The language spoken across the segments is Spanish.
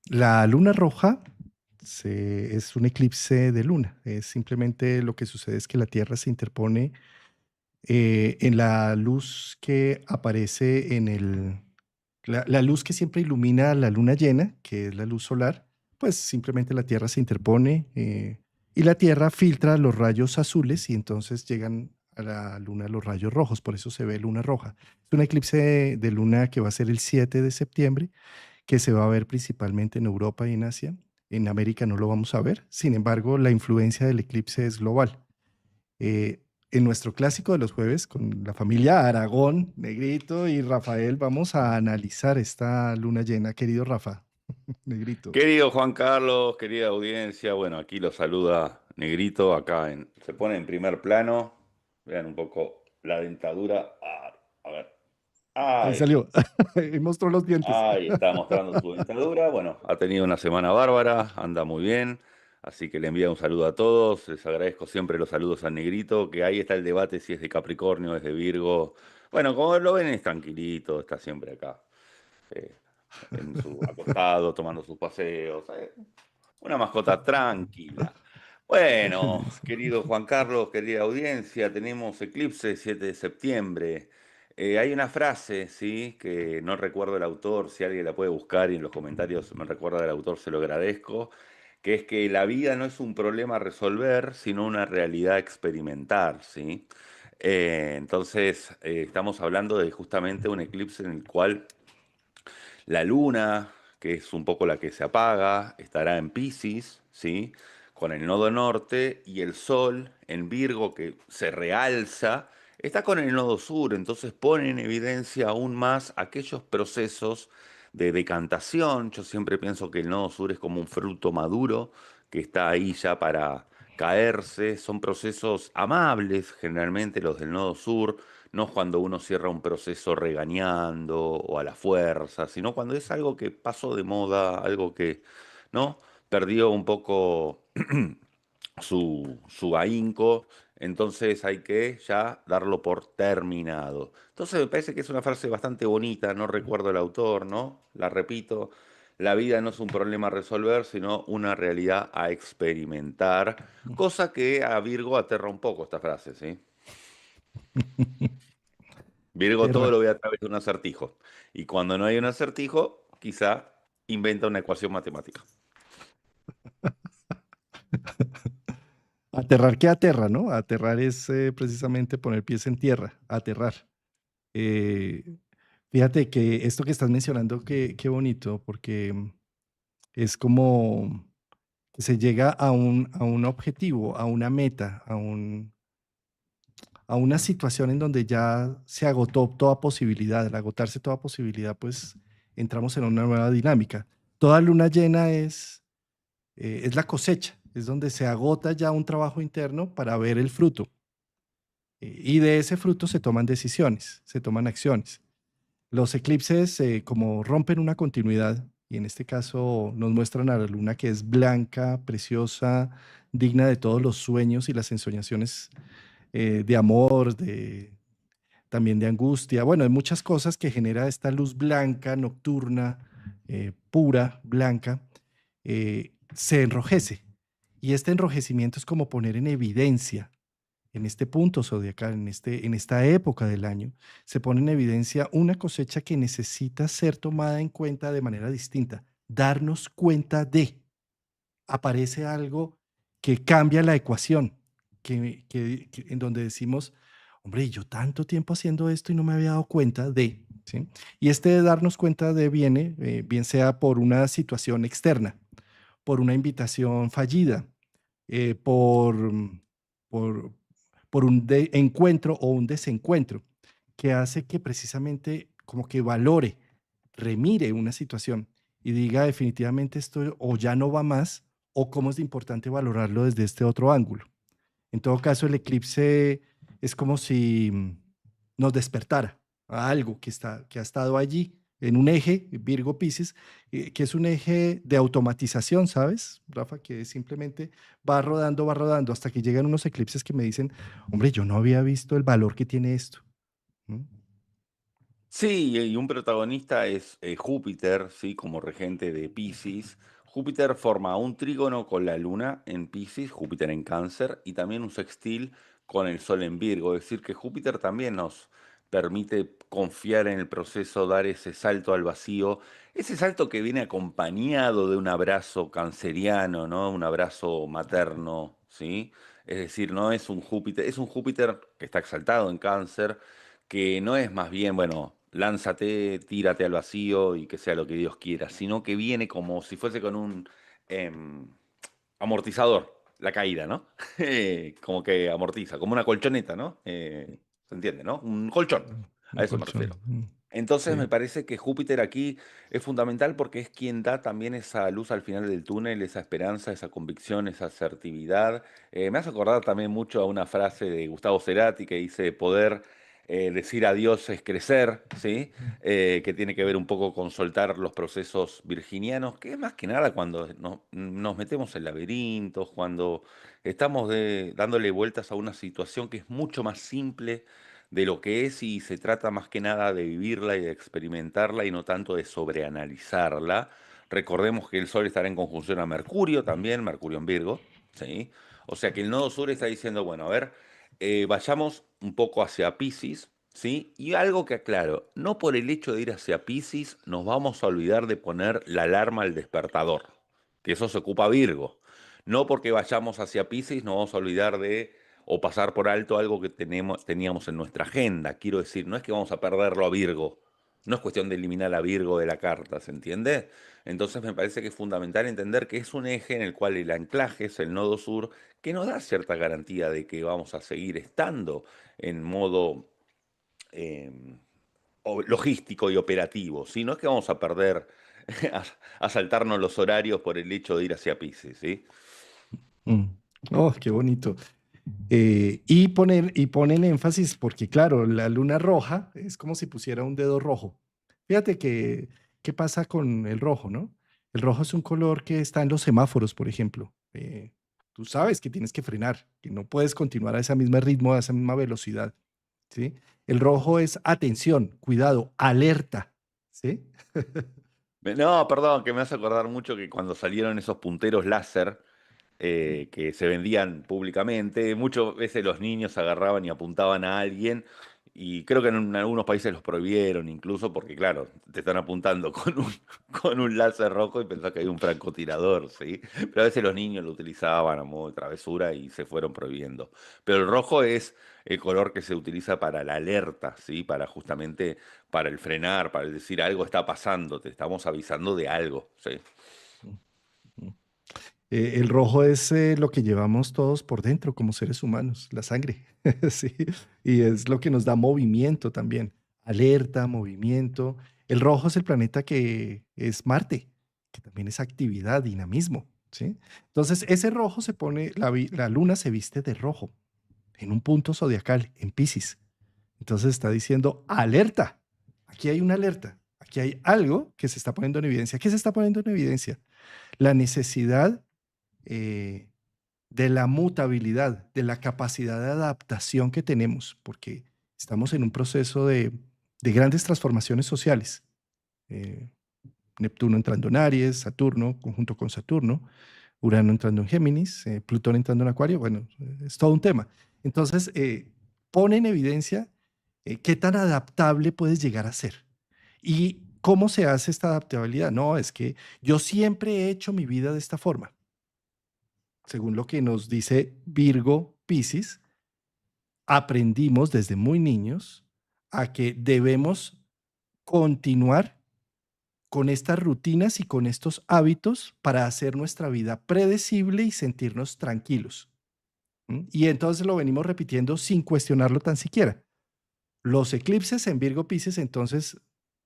La luna roja es un eclipse de luna. Es simplemente lo que sucede es que la Tierra se interpone en la luz que aparece en la luz que siempre ilumina la luna llena, que es la luz solar, pues simplemente la Tierra se interpone y la Tierra filtra los rayos azules y entonces llegan a la luna los rayos rojos, por eso se ve luna roja. Es un eclipse de luna que va a ser el 7 de septiembre, que se va a ver principalmente en Europa y en Asia. En América no lo vamos a ver, sin embargo, la influencia del eclipse es global. En nuestro clásico de los jueves, con la familia Aragón, Negrito y Rafael, vamos a analizar esta luna llena. Querido Rafa, Negrito. Querido Juan Carlos, querida audiencia, bueno, aquí los saluda Negrito, se pone en primer plano. Vean un poco la dentadura. A ver, Ahí ahí, salió. Y mostró los dientes. ahí está mostrando su dentadura. Bueno, ha tenido una semana bárbara, anda muy bien, así que le envío un saludo a todos. Les agradezco siempre los saludos al Negrito, que ahí está el debate si es de Capricornio, es de Virgo. Bueno, como lo ven, es tranquilito, está siempre acá, eh, en su acostado, tomando sus paseos. Una mascota tranquila. Bueno, Listo. querido Juan Carlos, querida audiencia, tenemos eclipse 7 de septiembre. Hay una frase, ¿sí? Que no recuerdo el autor, si alguien la puede buscar y en los comentarios me recuerda el autor, se lo agradezco, que es que la vida no es un problema a resolver, sino una realidad a experimentar, ¿sí? Entonces, estamos hablando de justamente un eclipse en el cual la luna, que es un poco la que se apaga, estará en Piscis, ¿sí? Con el nodo norte, y el Sol en Virgo, que se realza, está con el nodo sur, entonces pone en evidencia aún más aquellos procesos de decantación. Yo siempre pienso que el nodo sur es como un fruto maduro que está ahí ya para caerse. Son procesos amables, generalmente los del nodo sur, no cuando uno cierra un proceso regañando o a la fuerza, sino cuando es algo que pasó de moda, algo que, ¿no? Perdió un poco su ahínco, entonces hay que ya darlo por terminado. Entonces me parece que es una frase bastante bonita, no recuerdo el autor, ¿no? La repito, la vida no es un problema a resolver, sino una realidad a experimentar, cosa que a Virgo aterra un poco esta frase, ¿sí? Virgo todo Terra. lo ve a través de un acertijo. Y cuando no hay un acertijo, quizá inventa una ecuación matemática. Aterrar que aterra, ¿no? Aterrar es precisamente poner pies en tierra, aterrar. Eh, Fíjate que esto que estás mencionando, qué bonito, porque es como que se llega a un objetivo, a una meta, a una situación en donde ya se agotó toda posibilidad. Al agotarse toda posibilidad, pues entramos en una nueva dinámica. Toda luna llena es la cosecha, es donde se agota ya un trabajo interno para ver el fruto. Y de ese fruto se toman decisiones, se toman acciones. Los eclipses, como rompen una continuidad, y en este caso nos muestran a la luna que es blanca, preciosa, digna de todos los sueños y las ensoñaciones de amor, también de angustia, bueno, de muchas cosas que genera esta luz blanca, nocturna, pura, blanca, se enrojece. Y este enrojecimiento es como poner en evidencia en este punto zodiacal, en esta época del año, se pone en evidencia una cosecha que necesita ser tomada en cuenta de manera distinta, darnos cuenta de, aparece algo que cambia la ecuación, en donde decimos, hombre, yo tanto tiempo haciendo esto y no me había dado cuenta de, ¿sí? Y este de darnos cuenta de viene, bien sea por una situación externa, por una invitación fallida, eh, por, por, por un encuentro o un desencuentro, que hace que precisamente como que valore, remire una situación y diga definitivamente esto o ya no va más o cómo es de importante valorarlo desde este otro ángulo. En todo caso, el eclipse es como si nos despertara a algo que ha estado allí en un eje, Virgo Piscis, que es un eje de automatización, ¿sabes, Rafa? Que simplemente va rodando, hasta que llegan unos eclipses que me dicen, hombre, yo no había visto el valor que tiene esto. ¿Mm? Sí, y un protagonista es Júpiter, ¿sí? Como regente de Piscis. Júpiter forma un trígono con la Luna en Piscis, Júpiter en Cáncer, y también un sextil con el Sol en Virgo. Es decir, que Júpiter también nos permite confiar en el proceso, dar ese salto al vacío, ese salto que viene acompañado de un abrazo canceriano, ¿no? Un abrazo materno, ¿sí? Es decir, no es un Júpiter que está exaltado en Cáncer, que no es más bien, bueno, lánzate, tírate al vacío y que sea lo que Dios quiera, sino que viene como si fuese con un em, amortizador, la caída, ¿no? Como que amortiza, como una colchoneta, ¿no? ¿Se entiende, no? Un colchón, a Un eso me colchón. refiero. Entonces me Sí. parece que Júpiter aquí es fundamental porque es quien da también esa luz al final del túnel, esa esperanza, esa convicción, esa asertividad. Me hace acordar también mucho a una frase de Gustavo Cerati que dice, poder decir adiós es crecer, ¿sí? Que tiene que ver un poco con soltar los procesos virginianos, que es más que nada cuando nos metemos en laberintos, cuando estamos dándole vueltas a una situación que es mucho más simple de lo que es y se trata más que nada de vivirla y de experimentarla y no tanto de sobreanalizarla. Recordemos que el Sol estará en conjunción a Mercurio también, Mercurio en Virgo, ¿sí? O sea que el nodo sur está diciendo, bueno, a ver, vayamos un poco hacia Piscis, ¿sí? Y algo que aclaro, no por el hecho de ir hacia Piscis nos vamos a olvidar de poner la alarma al despertador, que eso se ocupa Virgo. No porque vayamos hacia Piscis nos vamos a olvidar de o pasar por alto algo que teníamos en nuestra agenda. Quiero decir, no es que vamos a perderlo a Virgo. No es cuestión de eliminar a Virgo de la carta, ¿se entiende? Entonces me parece que es fundamental entender que es un eje en el cual el anclaje es el nodo sur, que nos da cierta garantía de que vamos a seguir estando en modo eh, logístico y operativo. ¿Sí? No es que vamos a perder, a, a saltarnos los horarios por el hecho de ir hacia Pisces, ¿sí? Mm. Oh, qué bonito. Y ponen énfasis porque, claro, la luna roja es como si pusiera un dedo rojo. Fíjate que, ¿qué pasa con el rojo, no? El rojo es un color que está en los semáforos, por ejemplo. Tú sabes que tienes que frenar, que no puedes continuar a ese mismo ritmo, a esa misma velocidad, ¿sí? El rojo es atención, cuidado, alerta, ¿sí? No, perdón, que me hace acordar mucho que cuando salieron esos punteros láser que se vendían públicamente, muchas veces los niños agarraban y apuntaban a alguien y creo que en algunos países los prohibieron incluso porque, claro, te están apuntando con un láser rojo y pensás que hay un francotirador, ¿sí? Pero a veces los niños lo utilizaban a modo de travesura y se fueron prohibiendo. Pero el rojo es el color que se utiliza para la alerta, ¿sí? Para justamente, para el frenar, para el decir algo está pasando, te estamos avisando de algo, ¿sí? El rojo es lo que llevamos todos por dentro como seres humanos, la sangre, sí, y es lo que nos da movimiento también, alerta, movimiento. El rojo es el planeta que es Marte, que también es actividad, dinamismo, ¿sí? Entonces, ese rojo se pone, la luna se viste de rojo en un punto zodiacal, en Piscis. Entonces está diciendo, alerta, aquí hay una alerta, aquí hay algo que se está poniendo en evidencia. ¿Qué se está poniendo en evidencia? La necesidad eh, de la mutabilidad, de la capacidad de adaptación que tenemos, porque estamos en un proceso de grandes transformaciones sociales. Eh, Neptuno entrando en Aries, Saturno, conjunto con Saturno, Urano entrando en Géminis, Plutón entrando en Acuario, bueno, es todo un tema. Entonces, pone en evidencia qué tan adaptable puedes llegar a ser. ¿Y cómo se hace esta adaptabilidad? No, es que yo siempre he hecho mi vida de esta forma según lo que nos dice Virgo Piscis, aprendimos desde muy niños a que debemos continuar con estas rutinas y con estos hábitos para hacer nuestra vida predecible y sentirnos tranquilos. ¿M? Y entonces lo venimos repitiendo sin cuestionarlo tan siquiera. Los eclipses en Virgo Piscis entonces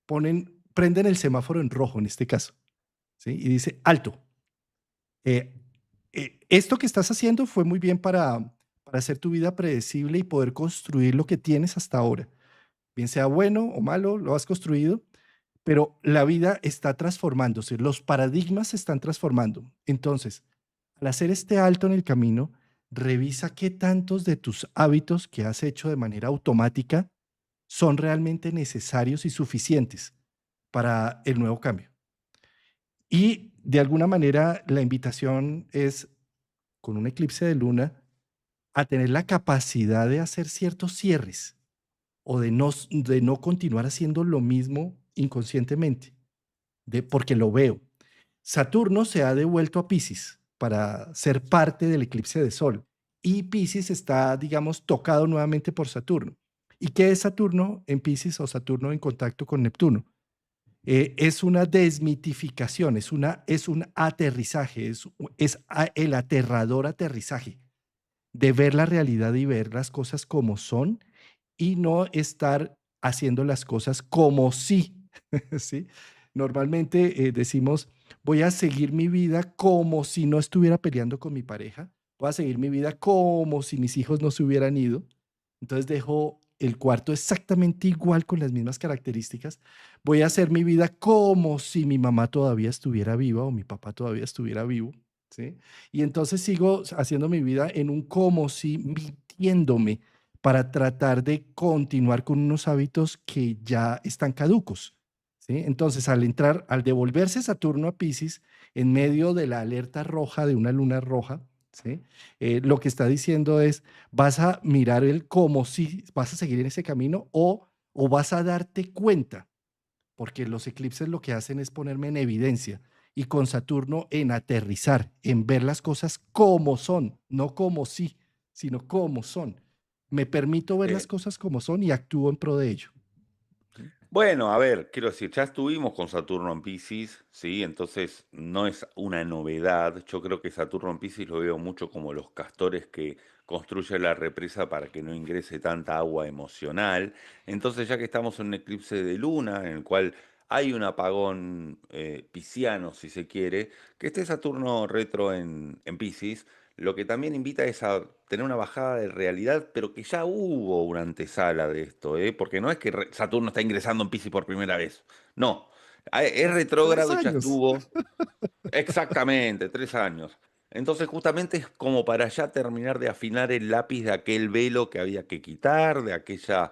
prenden el semáforo en rojo en este caso, ¿sí? Y dice, alto, eh, esto que estás haciendo fue muy bien para hacer tu vida predecible y poder construir lo que tienes hasta ahora. Bien sea bueno o malo, lo has construido, pero la vida está transformándose, los paradigmas se están transformando. Entonces, al hacer este alto en el camino, revisa qué tantos de tus hábitos que has hecho de manera automática son realmente necesarios y suficientes para el nuevo cambio. Y de alguna manera la invitación es, con un eclipse de luna, a tener la capacidad de hacer ciertos cierres o de no continuar haciendo lo mismo inconscientemente, porque lo veo. Saturno se ha devuelto a Piscis para ser parte del eclipse de Sol y Piscis está, digamos, tocado nuevamente por Saturno. ¿Y qué es Saturno en Piscis o Saturno en contacto con Neptuno? Es una desmitificación, es un aterrizaje, el aterrador aterrizaje de ver la realidad y ver las cosas como son y no estar haciendo las cosas como si, ¿sí? Normalmente decimos, voy a seguir mi vida como si no estuviera peleando con mi pareja, voy a seguir mi vida como si mis hijos no se hubieran ido, entonces dejo el cuarto exactamente igual con las mismas características, voy a hacer mi vida como si mi mamá todavía estuviera viva o mi papá todavía estuviera vivo, ¿sí? Y entonces sigo haciendo mi vida en un como si, mintiéndome para tratar de continuar con unos hábitos que ya están caducos, ¿sí? Entonces, al devolverse Saturno a Piscis, en medio de la alerta roja de una luna roja, ¿sí? Lo que está diciendo es, vas a mirar el como si, vas a seguir en ese camino o vas a darte cuenta porque los eclipses lo que hacen es ponerme en evidencia y con Saturno en aterrizar, en ver las cosas como son, no como sí, sino como son. Me permito ver las Eh, cosas como son y actúo en pro de ello. Bueno, a ver, quiero decir, ya estuvimos con Saturno en Piscis, ¿sí? Entonces no es una novedad. Yo creo que Saturno en Piscis lo veo mucho como los castores que construyen la represa para que no ingrese tanta agua emocional. Entonces, ya que estamos en un eclipse de luna, en el cual hay un apagón pisciano, si se quiere, que esté Saturno retro en Piscis, lo que también invita es a tener una bajada de realidad, pero que ya hubo una antesala de esto, ¿eh? Porque no es que Saturno está ingresando en Piscis por primera vez. No, es Hace 3 retrógrado y ya años. estuvo exactamente 3 años. Entonces justamente es como para ya terminar de afinar el lápiz de aquel velo que había que quitar, de aquella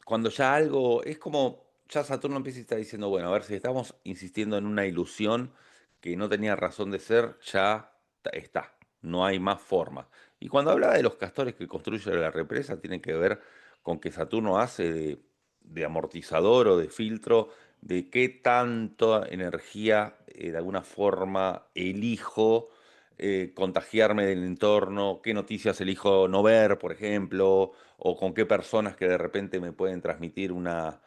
cuando ya algo, es como, ya Saturno empieza y está diciendo, bueno, a ver, si estamos insistiendo en una ilusión que no tenía razón de ser, ya está, no hay más forma. Y cuando hablaba de los castores que construyen la represa, tiene que ver con que Saturno hace de amortizador o de filtro, de qué tanta energía de alguna forma elijo contagiarme del entorno, qué noticias elijo no ver, por ejemplo, o con qué personas que de repente me pueden transmitir una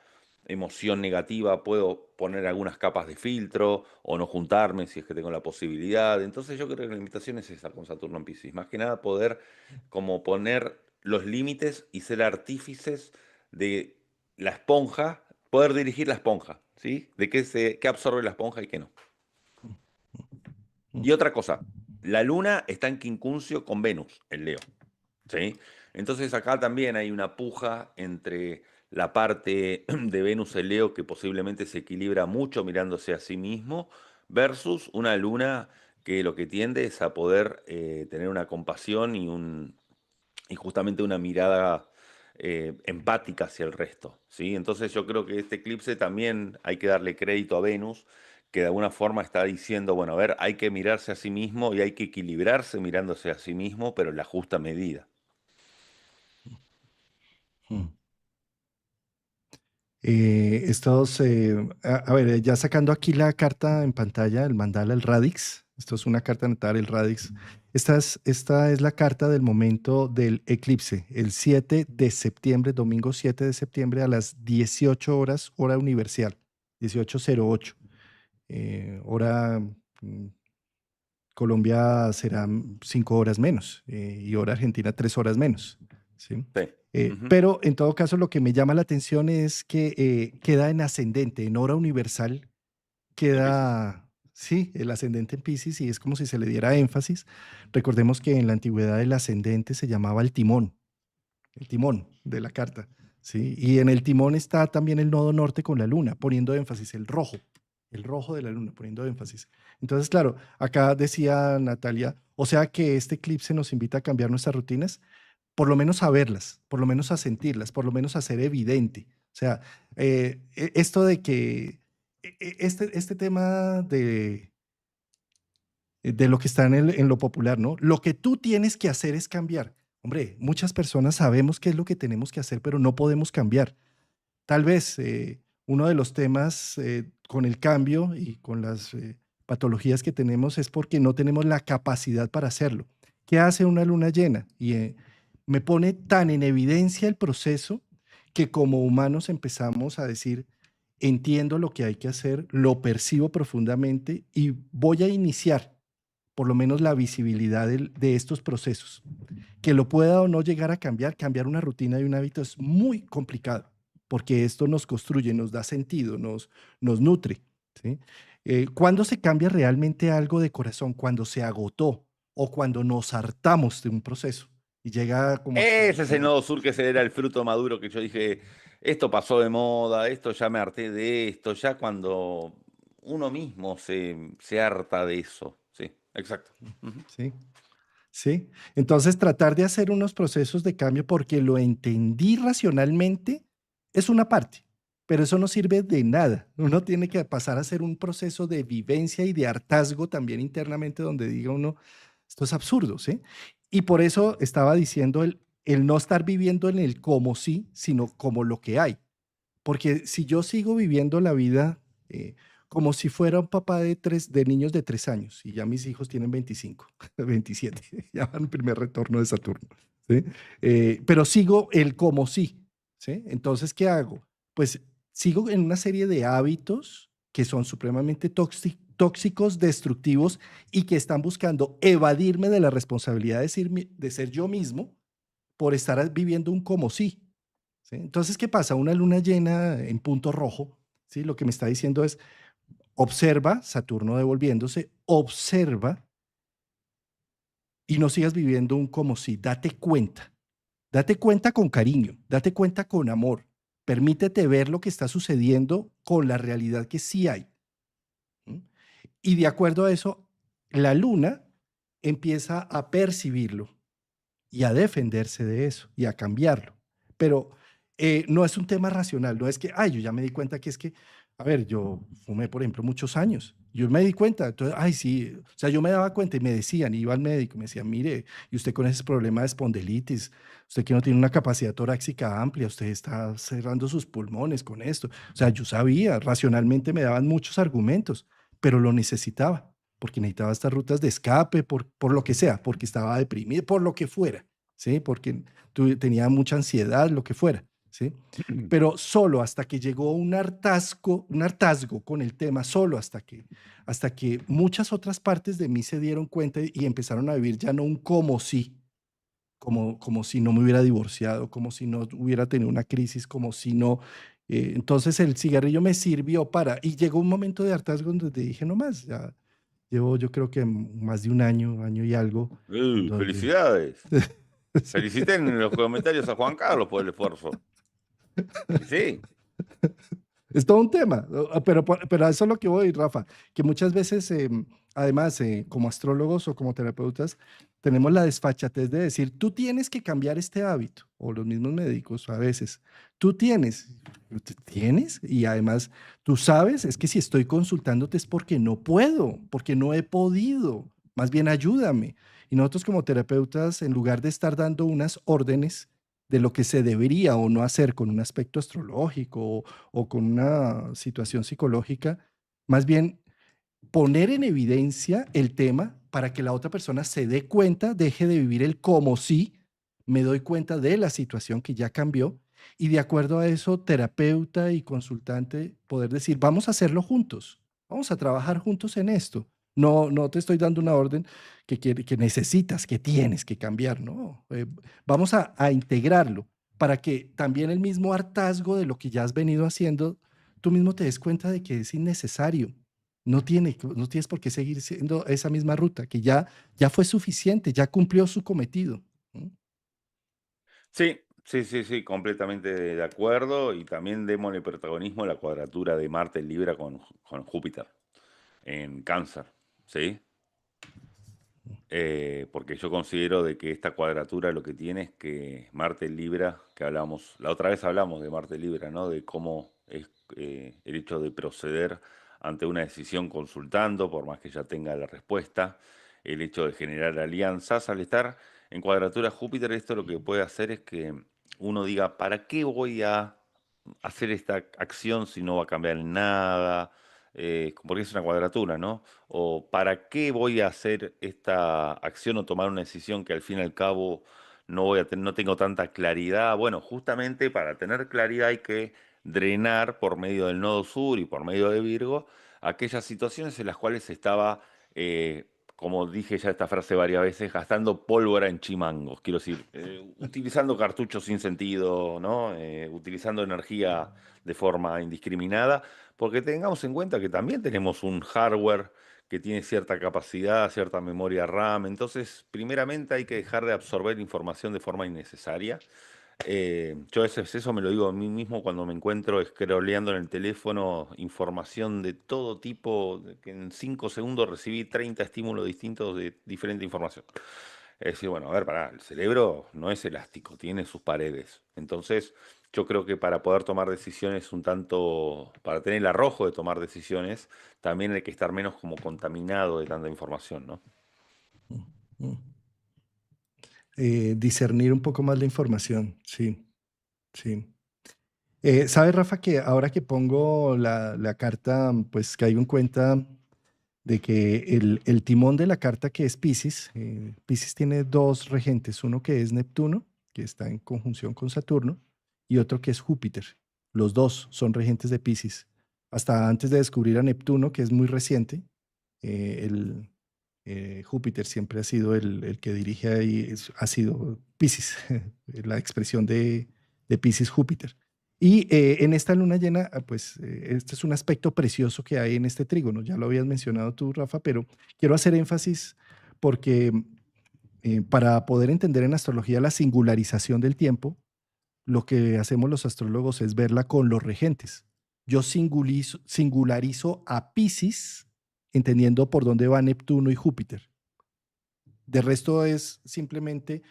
emoción negativa puedo poner algunas capas de filtro o no juntarme si es que tengo la posibilidad. Entonces yo creo que la invitación es esa con Saturno en Piscis, más que nada poder como poner los límites y ser artífices de la esponja, poder dirigir la esponja, ¿sí? De qué absorbe la esponja y qué no. Y otra cosa, la luna está en quincuncio con Venus, en Leo. ¿Sí? Entonces acá también hay una puja entre la parte de Venus en Leo que posiblemente se equilibra mucho mirándose a sí mismo versus una luna que lo que tiende es a poder tener una compasión y justamente una mirada empática hacia el resto, ¿sí? Entonces yo creo que este eclipse también hay que darle crédito a Venus, que de alguna forma está diciendo, bueno, a ver, hay que mirarse a sí mismo y hay que equilibrarse mirándose a sí mismo, pero en la justa medida. A ver, ya sacando aquí la carta en pantalla, el mandala, el radix. Esto es una carta natal, el radix. Esta es la carta del momento del eclipse, el 7 de septiembre, domingo 7 de septiembre a las 18 horas, hora universal, 18:08. Hora Colombia será 5 horas menos y hora Argentina 3 horas menos. ¿Sí? Sí. Ujú. Pero en todo caso lo que me llama la atención es que queda en ascendente, en hora universal, En Piscis. queda, sí, el ascendente en Piscis y es como si se le diera énfasis. Recordemos que en la antigüedad el ascendente se llamaba el timón de la carta. ¿Sí? Y en el timón está también el nodo norte con la luna, poniendo énfasis, el rojo de la luna, poniendo énfasis. Entonces, claro, acá decía Natalia, o sea que este eclipse nos invita a cambiar nuestras rutinas, por lo menos a verlas, por lo menos a sentirlas, por lo menos a ser evidente. sea, esto de que este tema de lo que está en lo popular, ¿no? Lo que tú tienes que hacer es cambiar. Hombre, muchas personas sabemos qué es lo que tenemos que hacer, pero no podemos cambiar. Tal vez uno de los temas con el cambio y con las patologías que tenemos es porque no tenemos la capacidad para hacerlo. ¿Qué hace una luna llena? Y me pone tan en evidencia el proceso que como humanos empezamos a decir, entiendo lo que hay que hacer, lo percibo profundamente y voy a iniciar por lo menos la visibilidad de estos procesos. Que lo pueda o no llegar a cambiar, cambiar una rutina y un hábito es muy complicado, porque esto nos construye, nos da sentido, nos nutre, ¿sí? ¿Cuándo se cambia realmente algo de corazón? Cuando se agotó o cuando nos hartamos de un proceso y llega como hasta... Ese es el nodo sur, que ese era el fruto maduro que yo dije, esto pasó de moda, esto ya me harté de esto, ya cuando uno mismo se harta de eso. Sí, exacto. Ujú. Sí, sí. Entonces, tratar de hacer unos procesos de cambio porque lo entendí racionalmente es una parte, pero eso no sirve de nada. Uno tiene que pasar a hacer un proceso de vivencia y de hartazgo también internamente donde diga uno, esto es absurdo, ¿sí? Y por eso estaba diciendo el no estar viviendo en el como sí, sino como lo que hay. Porque si yo sigo viviendo la vida como si fuera un papá de niños de 3 años, y ya mis hijos tienen 25, 27, ya van el primer retorno de Saturno, ¿sí? Pero sigo el como sí, ¿sí? Entonces, ¿qué hago? Pues sigo en una serie de hábitos que son supremamente tóxicos, destructivos y que están buscando evadirme de la responsabilidad de ser yo mismo por estar viviendo un como sí. ¿Sí? Entonces, ¿qué pasa? Una luna llena en punto rojo, ¿sí? Lo que me está diciendo es, observa, Saturno devolviéndose, observa y no sigas viviendo un como si, date cuenta con cariño, date cuenta con amor, permítete ver lo que está sucediendo con la realidad que sí hay. ¿Mm? Y de acuerdo a eso, la luna empieza a percibirlo y a defenderse de eso y a cambiarlo. Pero no es un tema racional, no es que, ay, yo ya me di cuenta que es que, a ver, yo fumé, por ejemplo, muchos años. Yo me di cuenta, entonces, ay, sí, o sea, yo me daba cuenta y me decían, iba al médico, me decían, mire, y usted con ese problema de espondilitis, usted que no tiene una capacidad torácica amplia, usted está cerrando sus pulmones con esto. O sea, yo sabía, racionalmente me daban muchos argumentos, pero lo necesitaba, porque necesitaba estas rutas de escape, por lo que sea, porque estaba deprimido, por lo que fuera. ¿Sí? Porque tenía mucha ansiedad, lo que fuera, ¿sí? Pero solo hasta que llegó un hartazgo con el tema, solo hasta que muchas otras partes de mí se dieron cuenta y empezaron a vivir ya no un como si, como si no me hubiera divorciado, como si no hubiera tenido una crisis, como si no. Entonces el cigarrillo me sirvió y llegó un momento de hartazgo donde dije, no más, ya llevo yo creo que más de un año, año y algo, en donde... Felicidades. Sí. Feliciten en los comentarios a Juan Carlos por el esfuerzo. Y sí. Es todo un tema, pero a eso es lo que voy, Rafa, que muchas veces, además, como astrólogos o como terapeutas, tenemos la desfachatez de decir, tú tienes que cambiar este hábito, o los mismos médicos a veces, ¿tienes? Y además, tú sabes, es que si estoy consultándote es porque no puedo, porque no he podido, más bien ayúdame. Y nosotros como terapeutas, en lugar de estar dando unas órdenes de lo que se debería o no hacer con un aspecto astrológico o con una situación psicológica, más bien poner en evidencia el tema para que la otra persona se dé cuenta, deje de vivir el como si, me doy cuenta de la situación que ya cambió y de acuerdo a eso, terapeuta y consultante, poder decir, vamos a hacerlo juntos, vamos a trabajar juntos en esto. No, no te estoy dando una orden que necesitas, que tienes que cambiar, no. Vamos a integrarlo para que también el mismo hartazgo de lo que ya has venido haciendo, tú mismo te des cuenta de que es innecesario. No tienes por qué seguir siendo esa misma ruta, que ya fue suficiente, ya cumplió su cometido. ¿Mm? Sí, sí, sí, sí, completamente de acuerdo. Y también démosle protagonismo a la cuadratura de Marte en Libra con Júpiter en Cáncer. ¿Sí? porque yo considero de que esta cuadratura lo que tiene es que Marte en Libra, que hablamos, la otra vez hablamos de Marte en Libra, ¿no? De cómo es el hecho de proceder ante una decisión consultando, por más que ya tenga la respuesta, el hecho de generar alianzas, al estar en cuadratura Júpiter, esto lo que puede hacer es que uno diga, ¿para qué voy a hacer esta acción si no va a cambiar en nada? Porque es una cuadratura, ¿no? O ¿para qué voy a hacer esta acción o tomar una decisión que al fin y al cabo no tengo tanta claridad? Bueno, justamente para tener claridad hay que drenar por medio del nodo sur y por medio de Virgo aquellas situaciones en las cuales estaba, como dije ya esta frase varias veces, gastando pólvora en chimangos. Quiero decir, utilizando cartuchos sin sentido, ¿no? Utilizando energía de forma indiscriminada, porque tengamos en cuenta que también tenemos un hardware que tiene cierta capacidad, cierta memoria RAM. Entonces, primeramente hay que dejar de absorber información de forma innecesaria. Yo eso me lo digo a mí mismo cuando me encuentro scrolleando en el teléfono información de todo tipo, que en 5 segundos recibí 30 estímulos distintos de diferente información. Es decir, bueno, a ver, pará, el cerebro no es elástico, tiene sus paredes. Entonces, yo creo que para poder tomar decisiones un tanto, para tener el arrojo de tomar decisiones, también hay que estar menos como contaminado de tanta información, ¿no? Discernir un poco más la información, sí, sí. ¿Sabe, Rafa, que ahora que pongo la carta, pues caigo en cuenta de que el timón de la carta que es Piscis, Piscis tiene dos regentes, uno que es Neptuno, que está en conjunción con Saturno, y otro que es Júpiter. Los dos son regentes de Piscis. Hasta antes de descubrir a Neptuno, que es muy reciente, Júpiter siempre ha sido el que dirige ahí, ha sido Piscis, la expresión de Piscis Júpiter. Y en esta luna llena, pues este es un aspecto precioso que hay en este trígono. Ya lo habías mencionado tú, Rafa, pero quiero hacer énfasis porque para poder entender en astrología la singularización del tiempo, lo que hacemos los astrólogos es verla con los regentes. Yo singularizo a Piscis, entendiendo por dónde va Neptuno y Júpiter. De resto es simplemente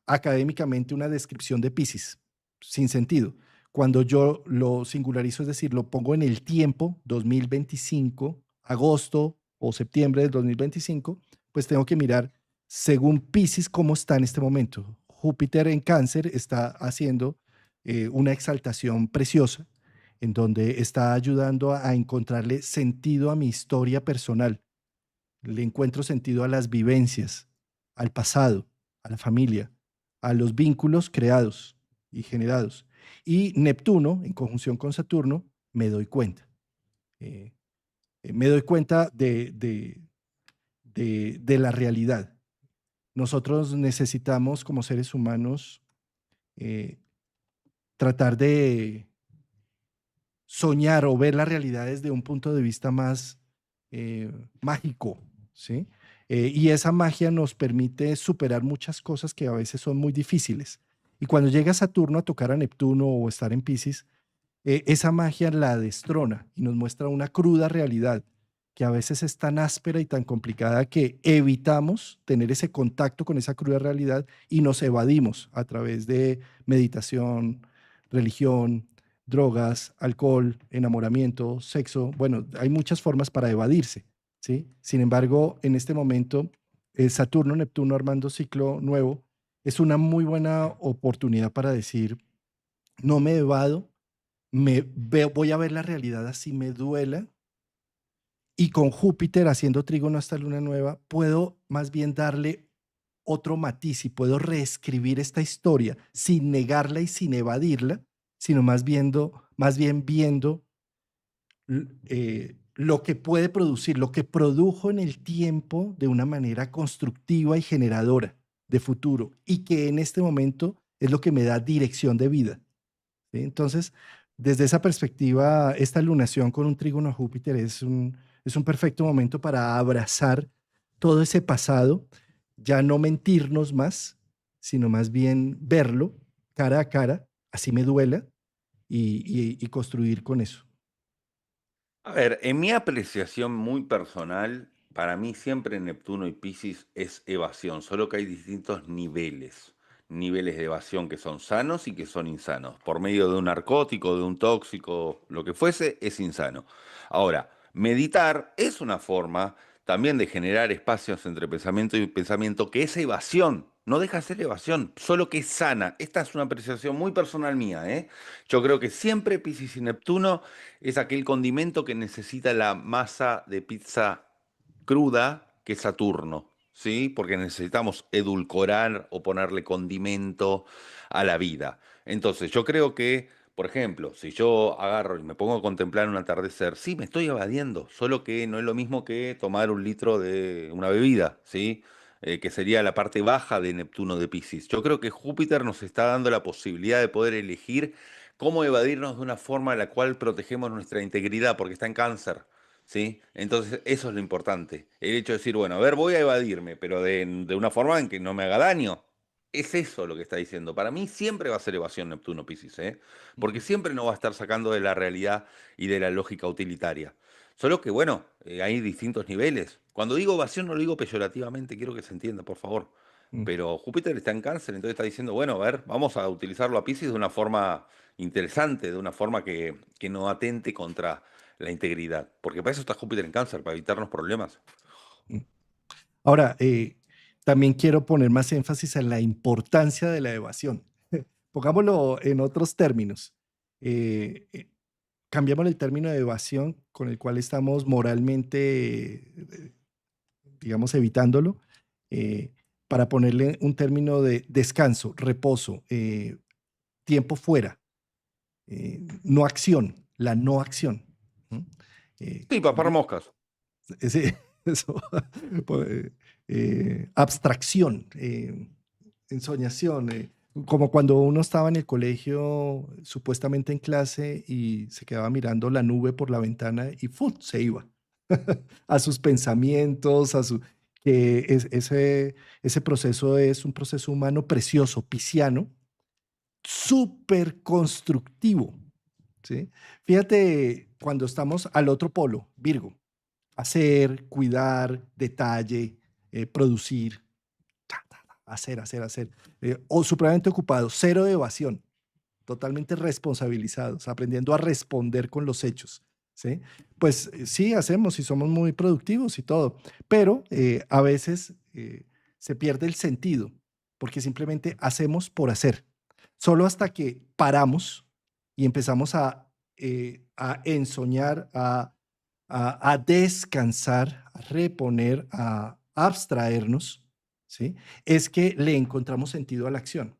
académicamente una descripción de Piscis, sin sentido. Cuando yo lo singularizo, es decir, lo pongo en el tiempo, 2025, agosto o septiembre del 2025, pues tengo que mirar según Piscis cómo está en este momento. Júpiter en Cáncer está haciendo una exaltación preciosa en donde está ayudando a encontrarle sentido a mi historia personal. Le encuentro sentido a las vivencias, al pasado, a la familia, a los vínculos creados y generados. Y Neptuno, en conjunción con Saturno, me doy cuenta. Eh, Me doy cuenta de la realidad. Nosotros necesitamos, como seres humanos, eh, tratar de soñar o ver la realidad desde un punto de vista más mágico, ¿sí? Y esa magia nos permite superar muchas cosas que a veces son muy difíciles. Y cuando llega Saturno a tocar a Neptuno o estar en Pisces, esa magia la destrona y nos muestra una cruda realidad que a veces es tan áspera y tan complicada que evitamos tener ese contacto con esa cruda realidad y nos evadimos a través de meditación, religión, drogas, alcohol, enamoramiento, sexo. Bueno, hay muchas formas para evadirse, ¿sí? Sin embargo, en este momento, Saturno, Neptuno armando ciclo nuevo es una muy buena oportunidad para decir, no me evado, voy a ver la realidad así me duela, y con Júpiter haciendo trígono hasta luna nueva, puedo más bien darle otro matiz y puedo reescribir esta historia sin negarla y sin evadirla, sino más bien viendo lo que puede producir, lo que produjo en el tiempo de una manera constructiva y generadora de futuro, y que en este momento es lo que me da dirección de vida. ¿Sí? Entonces, desde esa perspectiva, esta lunación con un trígono a Júpiter es un perfecto momento para abrazar todo ese pasado, ya no mentirnos más, sino más bien verlo cara a cara, así me duela, y construir con eso. A ver, en mi apreciación muy personal, para mí siempre Neptuno y Piscis es evasión, solo que hay distintos niveles de evasión que son sanos y que son insanos. Por medio de un narcótico, de un tóxico, lo que fuese, es insano. Ahora, meditar es una forma también de generar espacios entre pensamiento y pensamiento, que es evasión. No deja de ser evasión, solo que es sana. Esta es una apreciación muy personal mía, ¿eh? Yo creo que siempre Piscis y Neptuno es aquel condimento que necesita la masa de pizza cruda que es Saturno, ¿sí? Porque necesitamos edulcorar o ponerle condimento a la vida. Entonces, yo creo que, por ejemplo, si yo agarro y me pongo a contemplar un atardecer, sí, me estoy evadiendo, solo que no es lo mismo que tomar un litro de una bebida, ¿sí? Que sería la parte baja de Neptuno de Piscis. Yo creo que Júpiter nos está dando la posibilidad de poder elegir cómo evadirnos de una forma en la cual protegemos nuestra integridad, porque está en Cáncer. ¿Sí? Entonces, eso es lo importante. El hecho de decir, bueno, a ver, voy a evadirme, pero de una forma en que no me haga daño. Es eso lo que está diciendo. Para mí siempre va a ser evasión Neptuno Piscis, ¿eh? Porque siempre nos va a estar sacando de la realidad y de la lógica utilitaria. Solo que, bueno, hay distintos niveles. Cuando digo evasión no lo digo peyorativamente, quiero que se entienda, por favor. Mm, Pero Júpiter está en Cáncer, entonces está diciendo, bueno, a ver, vamos a utilizarlo a Piscis de una forma interesante, de una forma que no atente contra la integridad, porque para eso está Júpiter en Cáncer, para evitarnos problemas. mm. Ahora, también quiero poner más énfasis en la importancia de la evasión. Pongámoslo en otros términos. Eh, eh, Cambiamos el término de evasión con el cual estamos moralmente, digamos, evitándolo, eh, para ponerle un término de descanso, reposo, tiempo fuera, no acción, la no acción. ¿Mm? Sí, papar moscas. Eso, abstracción, ensoñación, como cuando uno estaba en el colegio, supuestamente en clase, y se quedaba mirando la nube por la ventana y ¡fum! Se iba a sus pensamientos, ese proceso es un proceso humano precioso, pisciano, súper constructivo, ¿sí? Fíjate, cuando estamos al otro polo, Virgo, hacer, cuidar, detalle, producir, hacer, o supremamente ocupados, cero de evasión, totalmente responsabilizados, aprendiendo a responder con los hechos, ¿sí? Pues sí, hacemos y somos muy productivos y todo, pero a veces se pierde el sentido, porque simplemente hacemos por hacer, solo hasta que paramos y empezamos a ensoñar, a descansar, a reponer, a abstraernos, ¿sí? Es que le encontramos sentido a la acción.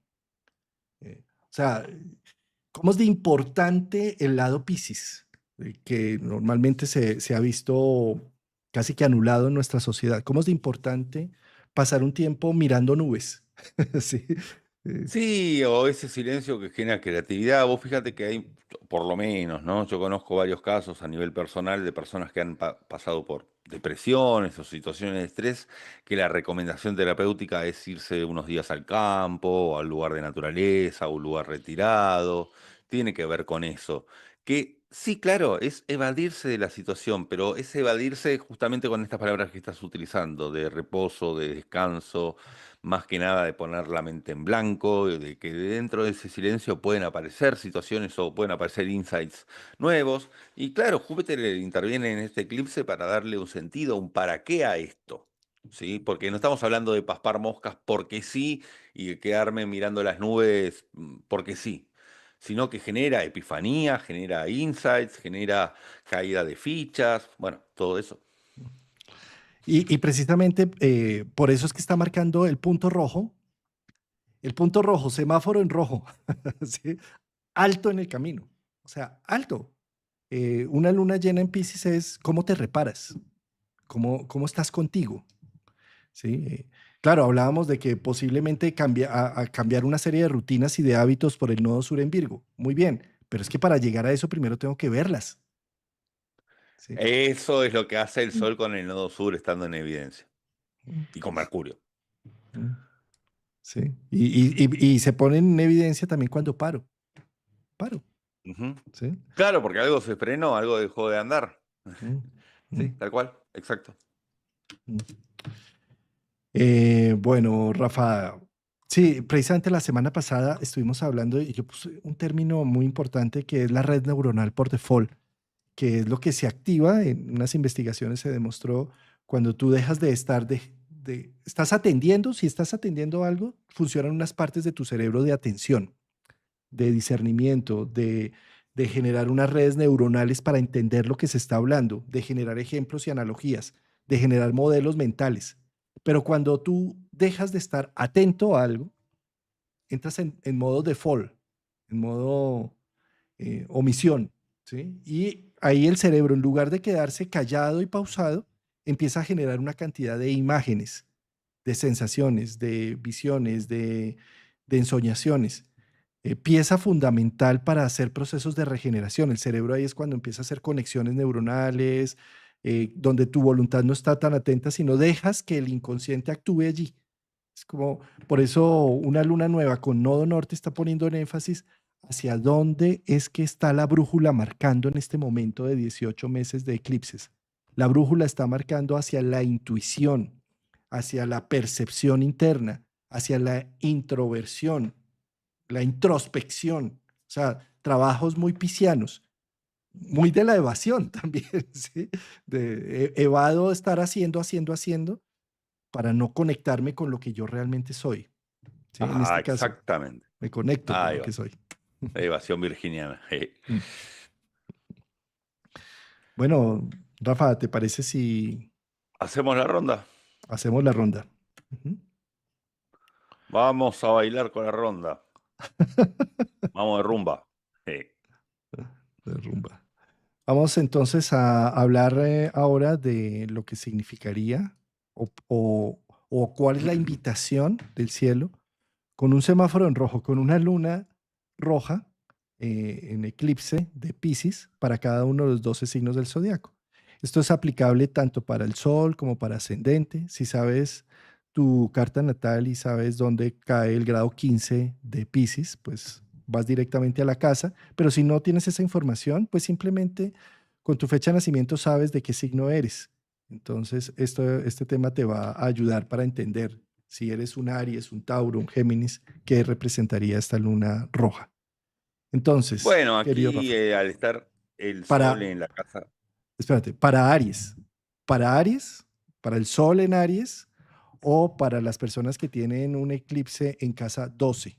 O sea, ¿cómo es de importante el lado Piscis? Que normalmente se ha visto casi que anulado en nuestra sociedad. ¿Cómo es de importante pasar un tiempo mirando nubes? Sí. eh, Sí, o ese silencio que genera creatividad. Vos fíjate que hay, por lo menos, ¿no? Yo conozco varios casos a nivel personal de personas que han pasado por depresiones o situaciones de estrés, que la recomendación terapéutica es irse unos días al campo, o al lugar de naturaleza, o un lugar retirado. Tiene que ver con eso. Que sí, claro, es evadirse de la situación, pero es evadirse justamente con estas palabras que estás utilizando, de reposo, de descanso, más que nada de poner la mente en blanco, de que dentro de ese silencio pueden aparecer situaciones o pueden aparecer insights nuevos. Y claro, Júpiter interviene en este eclipse para darle un sentido, un para qué a esto. ¿Sí? Porque no estamos hablando de paspar moscas porque sí y de quedarme mirando las nubes porque sí, sino que genera epifanía, genera insights, genera caída de fichas, bueno, todo eso. y precisamente por eso es que está marcando el punto rojo, semáforo en rojo, ¿sí? Alto en el camino, o sea, alto. Una luna llena en Pisces es cómo te reparas, cómo estás contigo, ¿sí? Claro, hablábamos de que posiblemente a cambiar una serie de rutinas y de hábitos por el nodo sur en Virgo. Muy bien, pero es que para llegar a eso primero tengo que verlas, ¿sí? Eso es lo que hace el Sol con el nodo sur estando en evidencia. Mm, Y con Mercurio. mm, sí. Y se pone en evidencia también cuando paro, Ujú. ¿sí? Claro, porque algo se frenó, algo dejó de andar. Mm, mm. Sí, tal cual, exacto. Mm. Bueno, Rafa, sí, precisamente la semana pasada estuvimos hablando y yo puse un término muy importante que es la red neuronal por default, que es lo que se activa. En unas investigaciones se demostró cuando tú dejas de estar estás atendiendo, si estás atendiendo algo, funcionan unas partes de tu cerebro de atención, de discernimiento, de generar unas redes neuronales para entender lo que se está hablando, de generar ejemplos y analogías, de generar modelos mentales. Pero cuando tú dejas de estar atento a algo, entras en modo default, en modo omisión, ¿sí? Y ahí el cerebro, en lugar de quedarse callado y pausado, empieza a generar una cantidad de imágenes, de sensaciones, de visiones, de ensoñaciones. Pieza fundamental para hacer procesos de regeneración. El cerebro ahí es cuando empieza a hacer conexiones neuronales, donde tu voluntad no está tan atenta, sino dejas que el inconsciente actúe allí. Es como, por eso una luna nueva con nodo norte está poniendo en énfasis hacia dónde es que está la brújula marcando en este momento de 18 meses de eclipses. La brújula está marcando hacia la intuición, hacia la percepción interna, hacia la introversión, la introspección. O sea, trabajos muy piscianos, muy de la evasión también, ¿sí? Evado estar haciendo para no conectarme con lo que yo realmente soy. ¿Sí? En Ah, este caso, exactamente. me conecto con Ahí lo va. que soy. Evasión virginiana. Mm. Bueno, Rafa, ¿te parece si ¿Hacemos la ronda? hacemos la ronda? Ujú. Vamos a bailar con la ronda. Vamos de rumba. De rumba. Vamos entonces a hablar ahora de lo que significaría o cuál es la invitación del cielo con un semáforo en rojo, con una luna roja en eclipse de Piscis para cada uno de los 12 signos del zodiaco. Esto es aplicable tanto para el sol como para ascendente. Si sabes tu carta natal y sabes dónde cae el grado 15 de Piscis, pues vas directamente a la casa. Pero si no tienes esa información, pues simplemente con tu fecha de nacimiento sabes de qué signo eres. Entonces, este tema te va a ayudar para entender si eres un Aries, un Tauro, un Géminis, qué representaría esta luna roja. Entonces, Bueno, querido aquí Rafa, al estar el sol para, en la casa. espérate, para Aries, para el Sol en Aries o para las personas que tienen un eclipse en casa 12.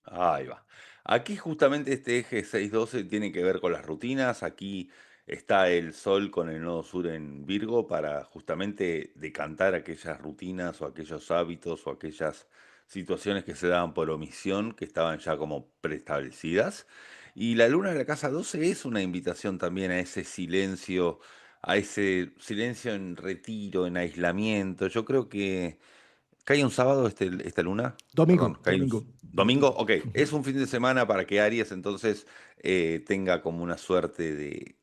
Ahí va. Aquí justamente este eje 612 tiene que ver con las rutinas. Aquí está el sol con el nodo sur en Virgo para justamente decantar aquellas rutinas o aquellos hábitos o aquellas situaciones que se daban por omisión, que estaban ya como preestablecidas. Y la luna de la casa 12 es una invitación también a ese silencio en retiro, en aislamiento. Yo creo que ¿cae un sábado esta luna? Perdón, Domingo, cae un domingo, domingo. domingo. Ok, es un fin de semana para que Aries entonces tenga como una suerte de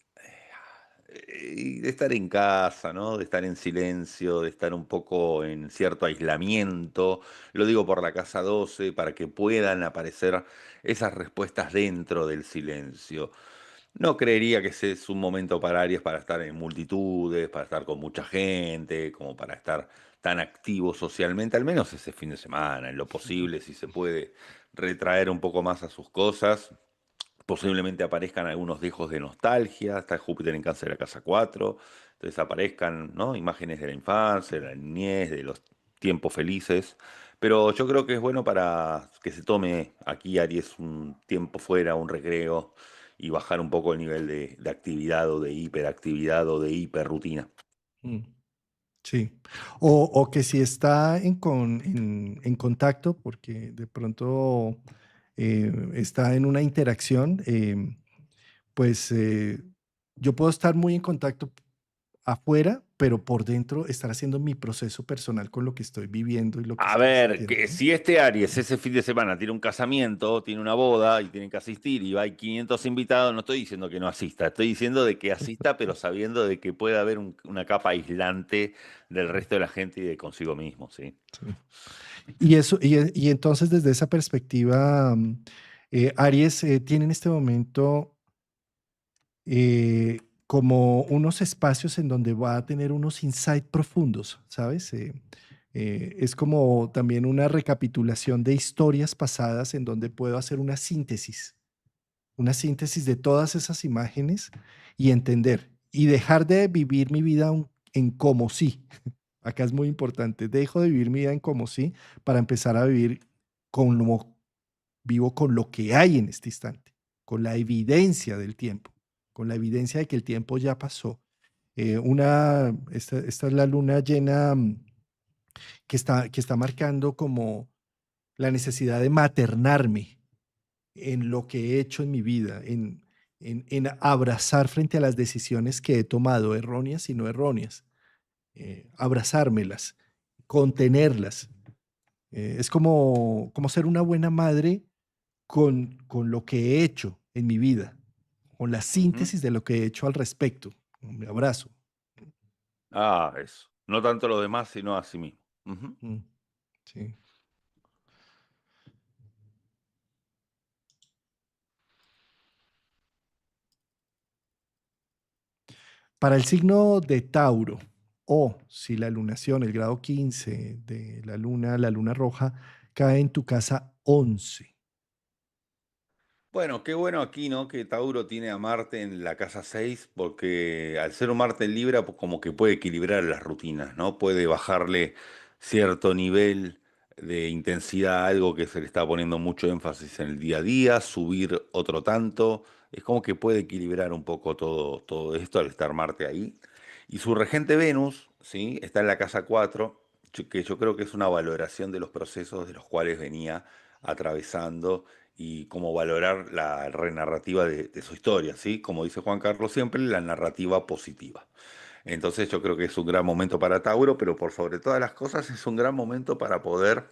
estar en casa, ¿no? De estar en silencio, de estar un poco en cierto aislamiento. Lo digo por la casa 12 para que puedan aparecer esas respuestas dentro del silencio. No creería que ese es un momento para Aries para estar en multitudes, para estar con mucha gente, como para estar tan activo socialmente, al menos ese fin de semana, en lo posible, si se puede retraer un poco más a sus cosas. Posiblemente aparezcan algunos dejos de nostalgia, está Júpiter en Cáncer de la casa 4, entonces aparezcan, ¿no? Imágenes de la infancia, de la niñez, de los tiempos felices. Pero yo creo que es bueno para que se tome aquí Aries un tiempo fuera, un recreo y bajar un poco el nivel de actividad o de hiperactividad o de hiperrutina. Mm. Sí. O que si está en contacto, porque de pronto está en una interacción, pues yo puedo estar muy en contacto afuera, pero por dentro estar haciendo mi proceso personal con lo que estoy viviendo y lo que A estoy ver, sintiendo, que ¿no? si este Aries ese fin de semana tiene un casamiento, tiene una boda y tienen que asistir y hay 500 invitados, no estoy diciendo que no asista, estoy diciendo de que asista, pero sabiendo de que puede haber una capa aislante del resto de la gente y de consigo mismo, ¿sí? Sí. Y entonces desde esa perspectiva, Aries tiene en este momento como unos espacios en donde va a tener unos insights profundos, ¿sabes? Es como también una recapitulación de historias pasadas en donde puedo hacer una síntesis de todas esas imágenes y entender y dejar de vivir mi vida en como sí. Acá es muy importante, dejo de vivir mi vida en como sí para empezar a vivir con lo vivo con lo que hay en este instante, con la evidencia del tiempo, con la evidencia de que el tiempo ya pasó. Esta es la luna llena que está marcando como la necesidad de maternarme en lo que he hecho en mi vida, en abrazar frente a las decisiones que he tomado, erróneas y no erróneas, abrazármelas, contenerlas. Es como ser una buena madre con lo que he hecho en mi vida, con la Ujú. síntesis de lo que he hecho al respecto. Un abrazo. Ah, eso. No tanto lo demás, sino a sí mismo. Ujú. Mm, sí. Para el signo de Tauro, o si la lunación, el grado 15 de la luna roja, cae en tu casa 11. Bueno, qué bueno aquí, ¿no? Que Tauro tiene a Marte en la casa 6, porque al ser un Marte en Libra, pues como que puede equilibrar las rutinas, ¿no? Puede bajarle cierto nivel de intensidad a algo que se le está poniendo mucho énfasis en el día a día, subir otro tanto. Es como que puede equilibrar un poco todo esto al estar Marte ahí. Y su regente Venus, ¿sí? Está en la casa 4, que yo creo que es una valoración de los procesos de los cuales venía atravesando y cómo valorar la renarrativa de su historia, ¿sí? Como dice Juan Carlos siempre, la narrativa positiva. Entonces yo creo que es un gran momento para Tauro, pero por sobre todas las cosas es un gran momento para poder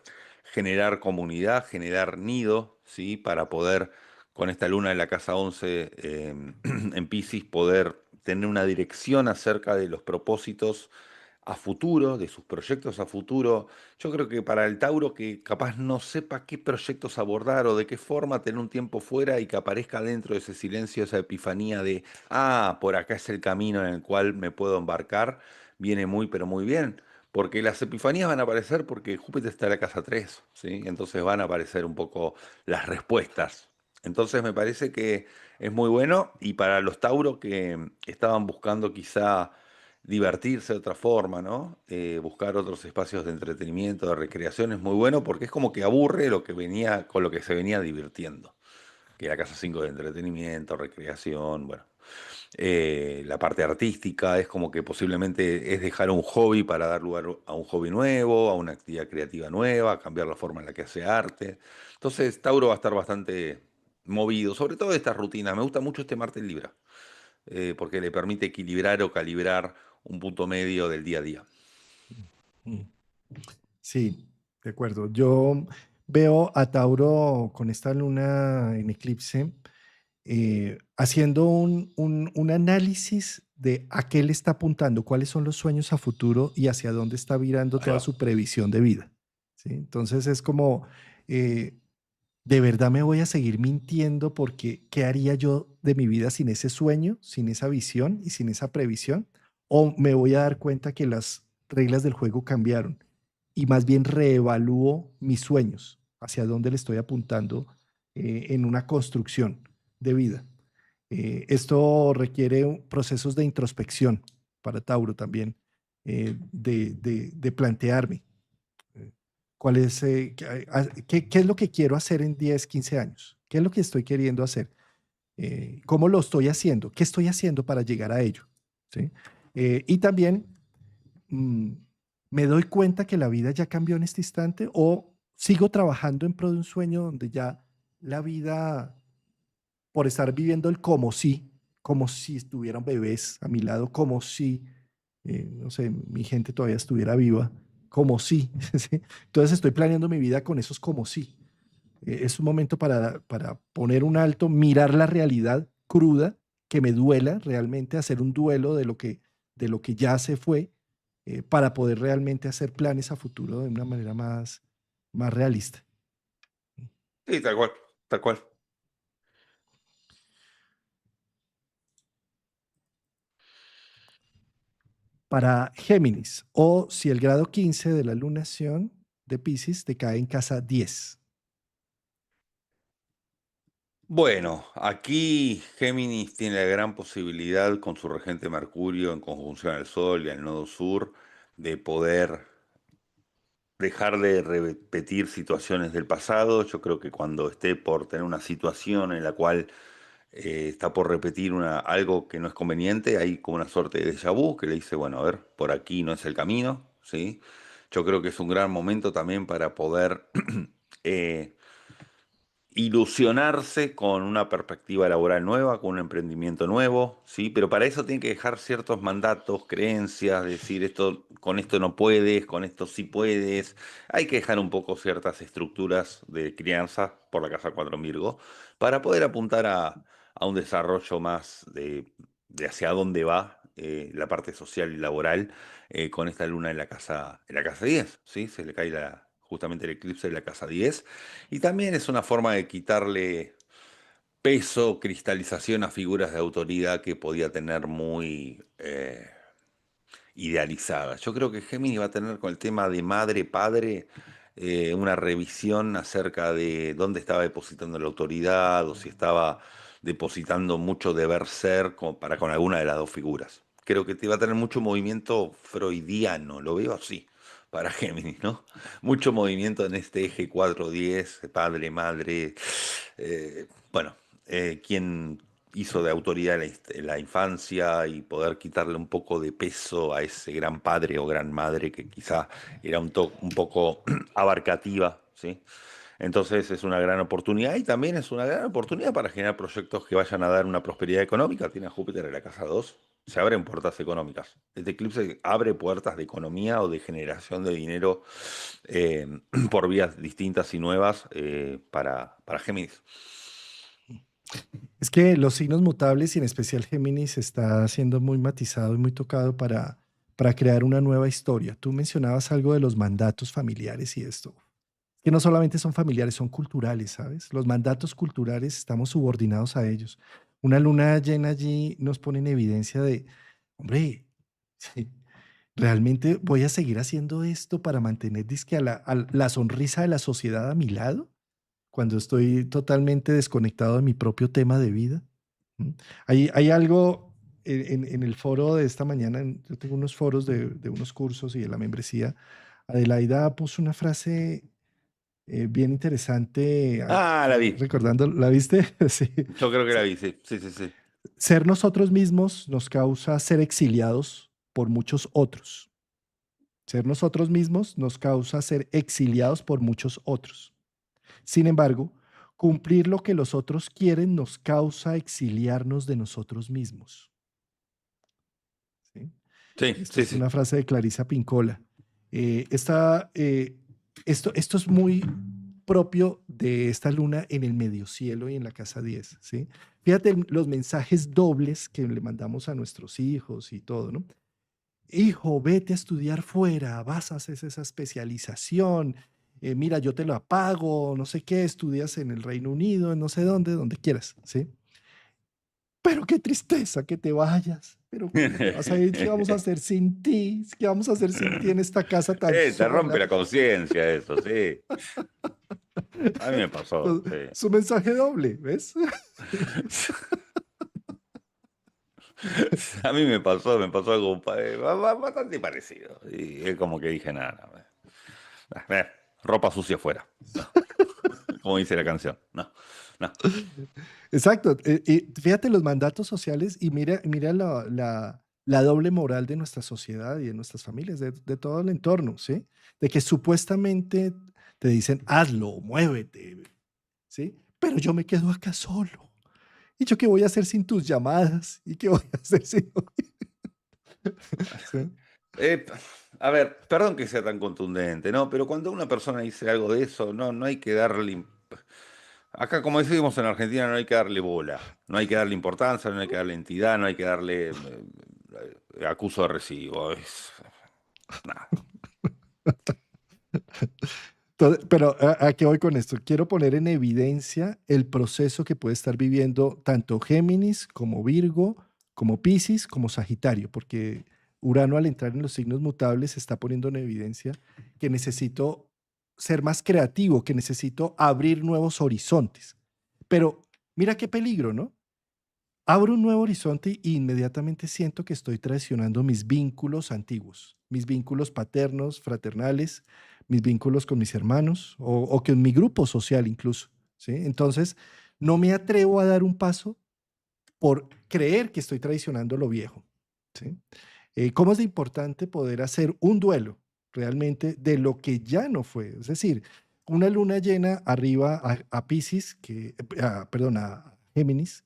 generar comunidad, generar nido, ¿sí? Para poder, con esta luna en la casa 11 en Piscis, poder tener una dirección acerca de los propósitos a futuro, de sus proyectos a futuro. Yo creo que para el Tauro que capaz no sepa qué proyectos abordar o de qué forma tener un tiempo fuera y que aparezca dentro de ese silencio, esa epifanía de, ah, por acá es el camino en el cual me puedo embarcar, viene muy, pero muy bien. Porque las epifanías van a aparecer porque Júpiter está en la casa 3, ¿sí? Entonces van a aparecer un poco las respuestas. Entonces me parece que es muy bueno y para los Tauros que estaban buscando quizá divertirse de otra forma, ¿no? Buscar otros espacios de entretenimiento, de recreación es muy bueno porque es como que aburre lo que venía, con lo que se venía divirtiendo. Que la casa 5 de entretenimiento, recreación, bueno. La parte artística es como que posiblemente es dejar un hobby para dar lugar a un hobby nuevo, a una actividad creativa nueva, cambiar la forma en la que hace arte. Entonces, Tauro va a estar bastante movido, sobre todo estas rutinas. Me gusta mucho este Marte en Libra porque le permite equilibrar o calibrar un punto medio del día a día. Mm. Sí, de acuerdo. Yo veo a Tauro con esta luna en eclipse haciendo un análisis de a qué le está apuntando, cuáles son los sueños a futuro y hacia dónde está virando Ahí toda va. su previsión de vida. ¿Sí? Entonces es como, eh, ¿de verdad me voy a seguir mintiendo porque qué haría yo de mi vida sin ese sueño, sin esa visión y sin esa previsión? ¿O me voy a dar cuenta que las reglas del juego cambiaron y más bien reevalúo mis sueños, hacia dónde le estoy apuntando en una construcción de vida? Esto requiere procesos de introspección para Tauro también, de plantearme cuál es, qué es lo que quiero hacer en 10, 15 años, qué es lo que estoy queriendo hacer, cómo lo estoy haciendo, qué estoy haciendo para llegar a ello. ¿Sí? Y también mm, me doy cuenta que la vida ya cambió en este instante o sigo trabajando en pro de un sueño donde ya la vida por estar viviendo el como si estuvieran bebés a mi lado, como si, no sé, mi gente todavía estuviera viva, como si. ¿Sí? Entonces estoy planeando mi vida con esos como si. Es un momento para poner un alto, mirar la realidad cruda, que me duela realmente, hacer un duelo de lo que ya se fue, para poder realmente hacer planes a futuro de una manera más realista. Sí, tal cual, tal cual. para Géminis, o si el grado 15 de la lunación de Piscis te cae en casa 10. Bueno, aquí Géminis tiene la gran posibilidad con su regente Mercurio en conjunción al Sol y al nodo sur de poder dejar de repetir situaciones del pasado. Yo creo que cuando esté por tener una situación en la cual está por repetir algo que no es conveniente, hay como una suerte de déjà vu que le dice, bueno, a ver, por aquí no es el camino, ¿sí? Yo creo que es un gran momento también para poder eh, ilusionarse con una perspectiva laboral nueva, con un emprendimiento nuevo, ¿sí? Pero para eso tiene que dejar ciertos mandatos, creencias, decir esto, con esto no puedes, con esto sí puedes. Hay que dejar un poco ciertas estructuras de crianza por la casa 4 en Virgo para poder apuntar a un desarrollo más de hacia dónde va la parte social y laboral con esta luna en la casa 10, ¿sí? Se le cae justamente el eclipse de la casa 10 y también es una forma de quitarle peso, cristalización a figuras de autoridad que podía tener muy idealizadas. Yo creo que Géminis va a tener con el tema de madre-padre una revisión acerca de dónde estaba depositando la autoridad o si estaba depositando mucho deber ser para con alguna de las dos figuras. Creo que te va a tener mucho movimiento freudiano, lo veo así, para Géminis, ¿no? Mucho movimiento en este eje 4-10, padre, madre. Bueno, quien hizo de autoridad la infancia y poder quitarle un poco de peso a ese gran padre o gran madre que quizá era un poco abarcativa, ¿sí? Entonces es una gran oportunidad y también es una gran oportunidad para generar proyectos que vayan a dar una prosperidad económica. Tiene a Júpiter en la casa 2, se abren puertas económicas. Este eclipse abre puertas de economía o de generación de dinero eh, por vías distintas y nuevas para Géminis. Es que los signos mutables y en especial Géminis está siendo muy matizado y muy tocado para crear una nueva historia. Tú mencionabas algo de los mandatos familiares y esto, que no solamente son familiares, son culturales, ¿sabes? Los mandatos culturales estamos subordinados a ellos. Una luna llena allí nos pone en evidencia de, hombre, sí, ¿realmente voy a seguir haciendo esto para mantener dizque, a la sonrisa de la sociedad a mi lado? Cuando estoy totalmente desconectado de mi propio tema de vida. ¿Mm? Hay algo en el foro de esta mañana, yo tengo unos foros de unos cursos y de la membresía. Adelaida puso una frase bien interesante, Ah, la vi. recordando, ¿la viste? Sí. Yo creo que la vi, sí, sí, sí, sí. Ser nosotros mismos nos causa ser exiliados por muchos otros. Ser nosotros mismos nos causa ser exiliados por muchos otros. Sin embargo, cumplir lo que los otros quieren nos causa exiliarnos de nosotros mismos. ¿Sí? Sí, Esto sí, es sí. una frase de Clarisa Pincola. Esto es muy propio de esta luna en el medio cielo y en la casa 10. ¿Sí? Fíjate los mensajes dobles que le mandamos a nuestros hijos y todo, ¿no? Hijo, vete a estudiar fuera, vas a hacer esa especialización, mira, yo te lo pago, no sé qué, estudias en el Reino Unido, en no sé dónde, donde quieras, ¿sí? Pero qué tristeza que te vayas, pero ¿cómo te vas a ir? ¿Qué vamos a hacer sin ti? ¿Qué vamos a hacer sin ti en esta casa tan Te rompe sola? la conciencia eso, sí. A mí me pasó, sí. Es un mensaje doble, ¿ves? A mí me pasó algo bastante parecido. Y es como que dije, nada, ropa sucia afuera. No, como dice la canción. No, no. Exacto. Y fíjate los mandatos sociales y mira la doble moral de nuestra sociedad y de nuestras familias, de todo el entorno, ¿sí? De que supuestamente te dicen, hazlo, muévete, ¿sí? Pero yo me quedo acá solo. ¿Y yo qué voy a hacer sin tus llamadas? ¿Y qué voy a hacer sin...? ¿Sí? Eh, a ver, perdón que sea tan contundente, ¿no? Pero cuando una persona dice algo de eso, no hay que darle. Acá, como decimos en Argentina, no hay que darle bola, no hay que darle importancia, no hay que darle entidad, no hay que darle acuso de recibo. Nada. Pero ¿a qué voy con esto? Quiero poner en evidencia el proceso que puede estar viviendo tanto Géminis como Virgo, como Piscis, como Sagitario, porque Urano al entrar en los signos mutables está poniendo en evidencia que necesito ser más creativo, que necesito abrir nuevos horizontes. Pero mira qué peligro, ¿no? Abro un nuevo horizonte y inmediatamente siento que estoy traicionando mis vínculos antiguos, mis vínculos paternos, fraternales, mis vínculos con mis hermanos o con mi grupo social incluso, ¿sí? Entonces, no me atrevo a dar un paso por creer que estoy traicionando lo viejo, ¿sí? ¿Cómo es de importante poder hacer un duelo realmente de lo que ya no fue? Es decir, una luna llena arriba a Piscis, perdón, a Géminis,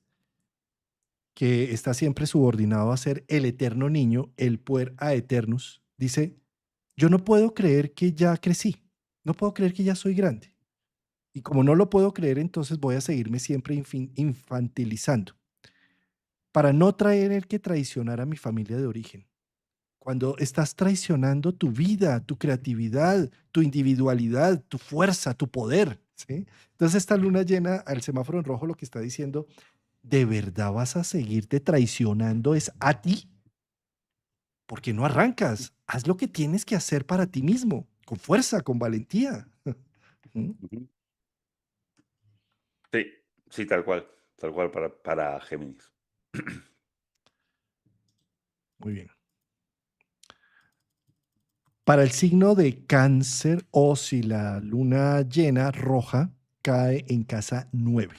que está siempre subordinado a ser el eterno niño, el puer a eternus, dice, yo no puedo creer que ya crecí, no puedo creer que ya soy grande. Y como no lo puedo creer, entonces voy a seguirme siempre infantilizando para no traer que traicionar a mi familia de origen. Cuando estás traicionando tu vida, tu creatividad, tu individualidad, tu fuerza, tu poder, ¿sí? Entonces esta luna llena al semáforo en rojo lo que está diciendo, ¿de verdad vas a seguirte traicionando es a ti? Porque no arrancas. Haz lo que tienes que hacer para ti mismo, con fuerza, con valentía. ¿Mm? Ujú. Sí, sí, tal cual para Géminis. Muy bien. Para el signo de cáncer o si la luna llena roja cae en casa 9.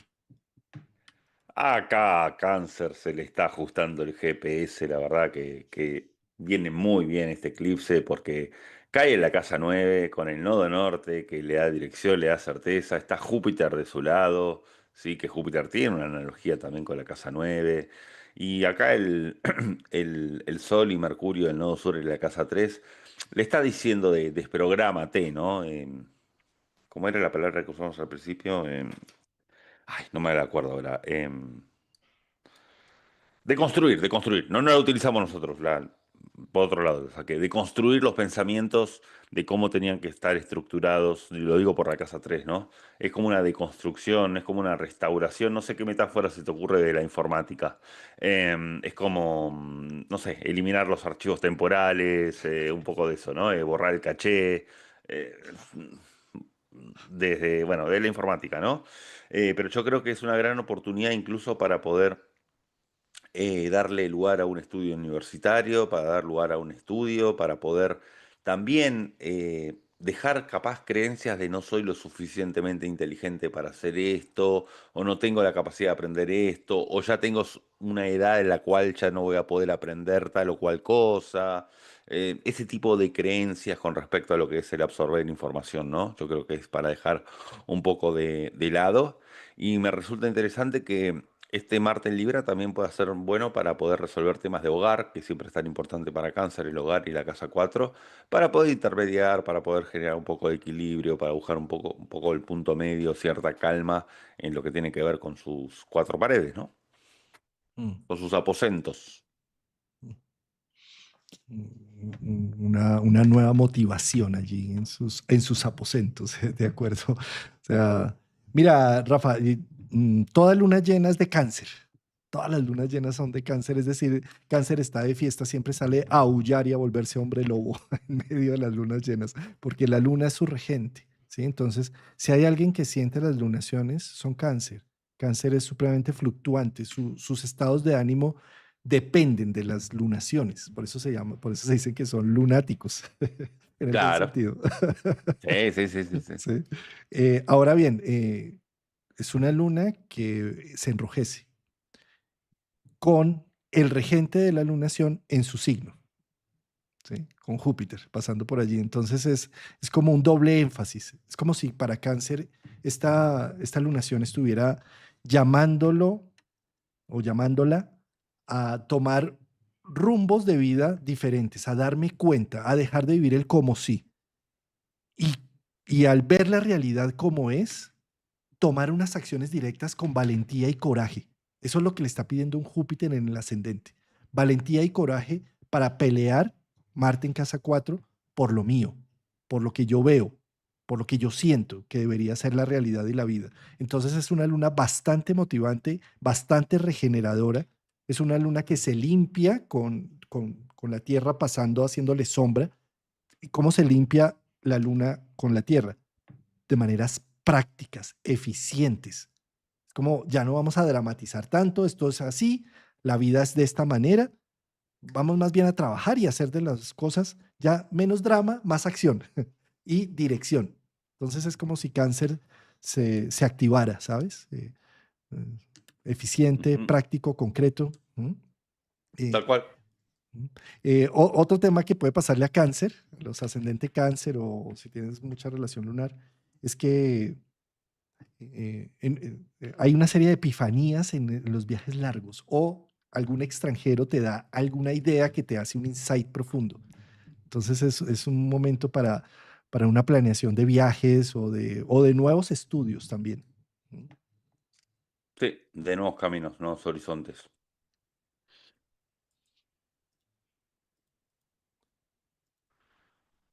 Acá a Cáncer se le está ajustando el GPS, la verdad que viene muy bien este eclipse porque cae en la casa 9 con el nodo norte que le da dirección, le da certeza, está Júpiter de su lado, sí, que Júpiter tiene una analogía también con la casa 9 y acá el Sol y Mercurio del nodo sur en la casa 3 le está diciendo de desprográmate, ¿no? ¿Cómo era la palabra que usamos al principio? Ay, no me la acuerdo ahora. De construir. No, no la utilizamos nosotros, por otro lado, o sea, que de construir los pensamientos de cómo tenían que estar estructurados, y lo digo por la casa 3, ¿no? Es como una deconstrucción, es como una restauración, no sé qué metáfora se te ocurre de la informática. Es como, no sé, eliminar los archivos temporales, un poco de eso, ¿no? Borrar el caché, eh, desde, bueno, de la informática, ¿no? Pero yo creo que es una gran oportunidad incluso para poder darle lugar a un estudio universitario, para dar lugar a un estudio, para poder también dejar capaz creencias de no soy lo suficientemente inteligente para hacer esto, o no tengo la capacidad de aprender esto, o ya tengo una edad en la cual ya no voy a poder aprender tal o cual cosa. Ese tipo de creencias con respecto a lo que es el absorber información, ¿no? Yo creo que es para dejar un poco de lado. Y me resulta interesante que este Marte en Libra también puede ser bueno para poder resolver temas de hogar, que siempre es tan importante para Cáncer, el hogar y la casa 4, para poder intermediar, para poder generar un poco de equilibrio, para buscar un poco el punto medio, cierta calma en lo que tiene que ver con sus cuatro paredes, ¿no? Mm. Con sus aposentos. Una nueva motivación allí en sus aposentos, de acuerdo. O sea, mira, Rafa, toda luna llena es de cáncer. Todas las lunas llenas son de cáncer, es decir, cáncer está de fiesta, siempre sale a aullar y a volverse hombre lobo en medio de las lunas llenas, porque la luna es su regente, ¿sí? Entonces, si hay alguien que siente las lunaciones, son cáncer. Cáncer es supremamente fluctuante, sus estados de ánimo dependen de las lunaciones, por eso se llama, por eso se dice que son lunáticos, en el buen Claro. sentido. Sí, sí, sí, sí, sí. ¿Sí? Ahora bien, es una luna que se enrojece con el regente de la lunación en su signo, ¿sí? Con Júpiter pasando por allí. Entonces es como un doble énfasis. Es como si para cáncer esta lunación estuviera llamándolo o llamándola a tomar rumbos de vida diferentes, a darme cuenta, a dejar de vivir el como sí. Y, y al ver la realidad como es, tomar unas acciones directas con valentía y coraje. Eso es lo que le está pidiendo un Júpiter en el ascendente. Valentía y coraje para pelear, Marte en casa 4, por lo mío, por lo que yo veo, por lo que yo siento que debería ser la realidad y la vida. Entonces es una luna bastante motivante, bastante regeneradora. Es una luna que se limpia con la Tierra pasando, haciéndole sombra. ¿Y cómo se limpia la Luna con la Tierra? De maneras prácticas, eficientes. Es como, ya no vamos a dramatizar tanto, esto es así, la vida es de esta manera, vamos más bien a trabajar y hacer de las cosas ya menos drama, más acción y dirección. Entonces es como si cáncer se activara, ¿sabes? Eh, Eficiente, Ujú. práctico, concreto. Eh, Tal cual. Otro tema que puede pasarle a cáncer, a los ascendentes cáncer o si tienes mucha relación lunar, es que hay una serie de epifanías en los viajes largos o algún extranjero te da alguna idea que te hace un insight profundo. Entonces es un momento para una planeación de viajes o de nuevos estudios también. ¿Mm? Sí, de nuevos caminos, nuevos horizontes.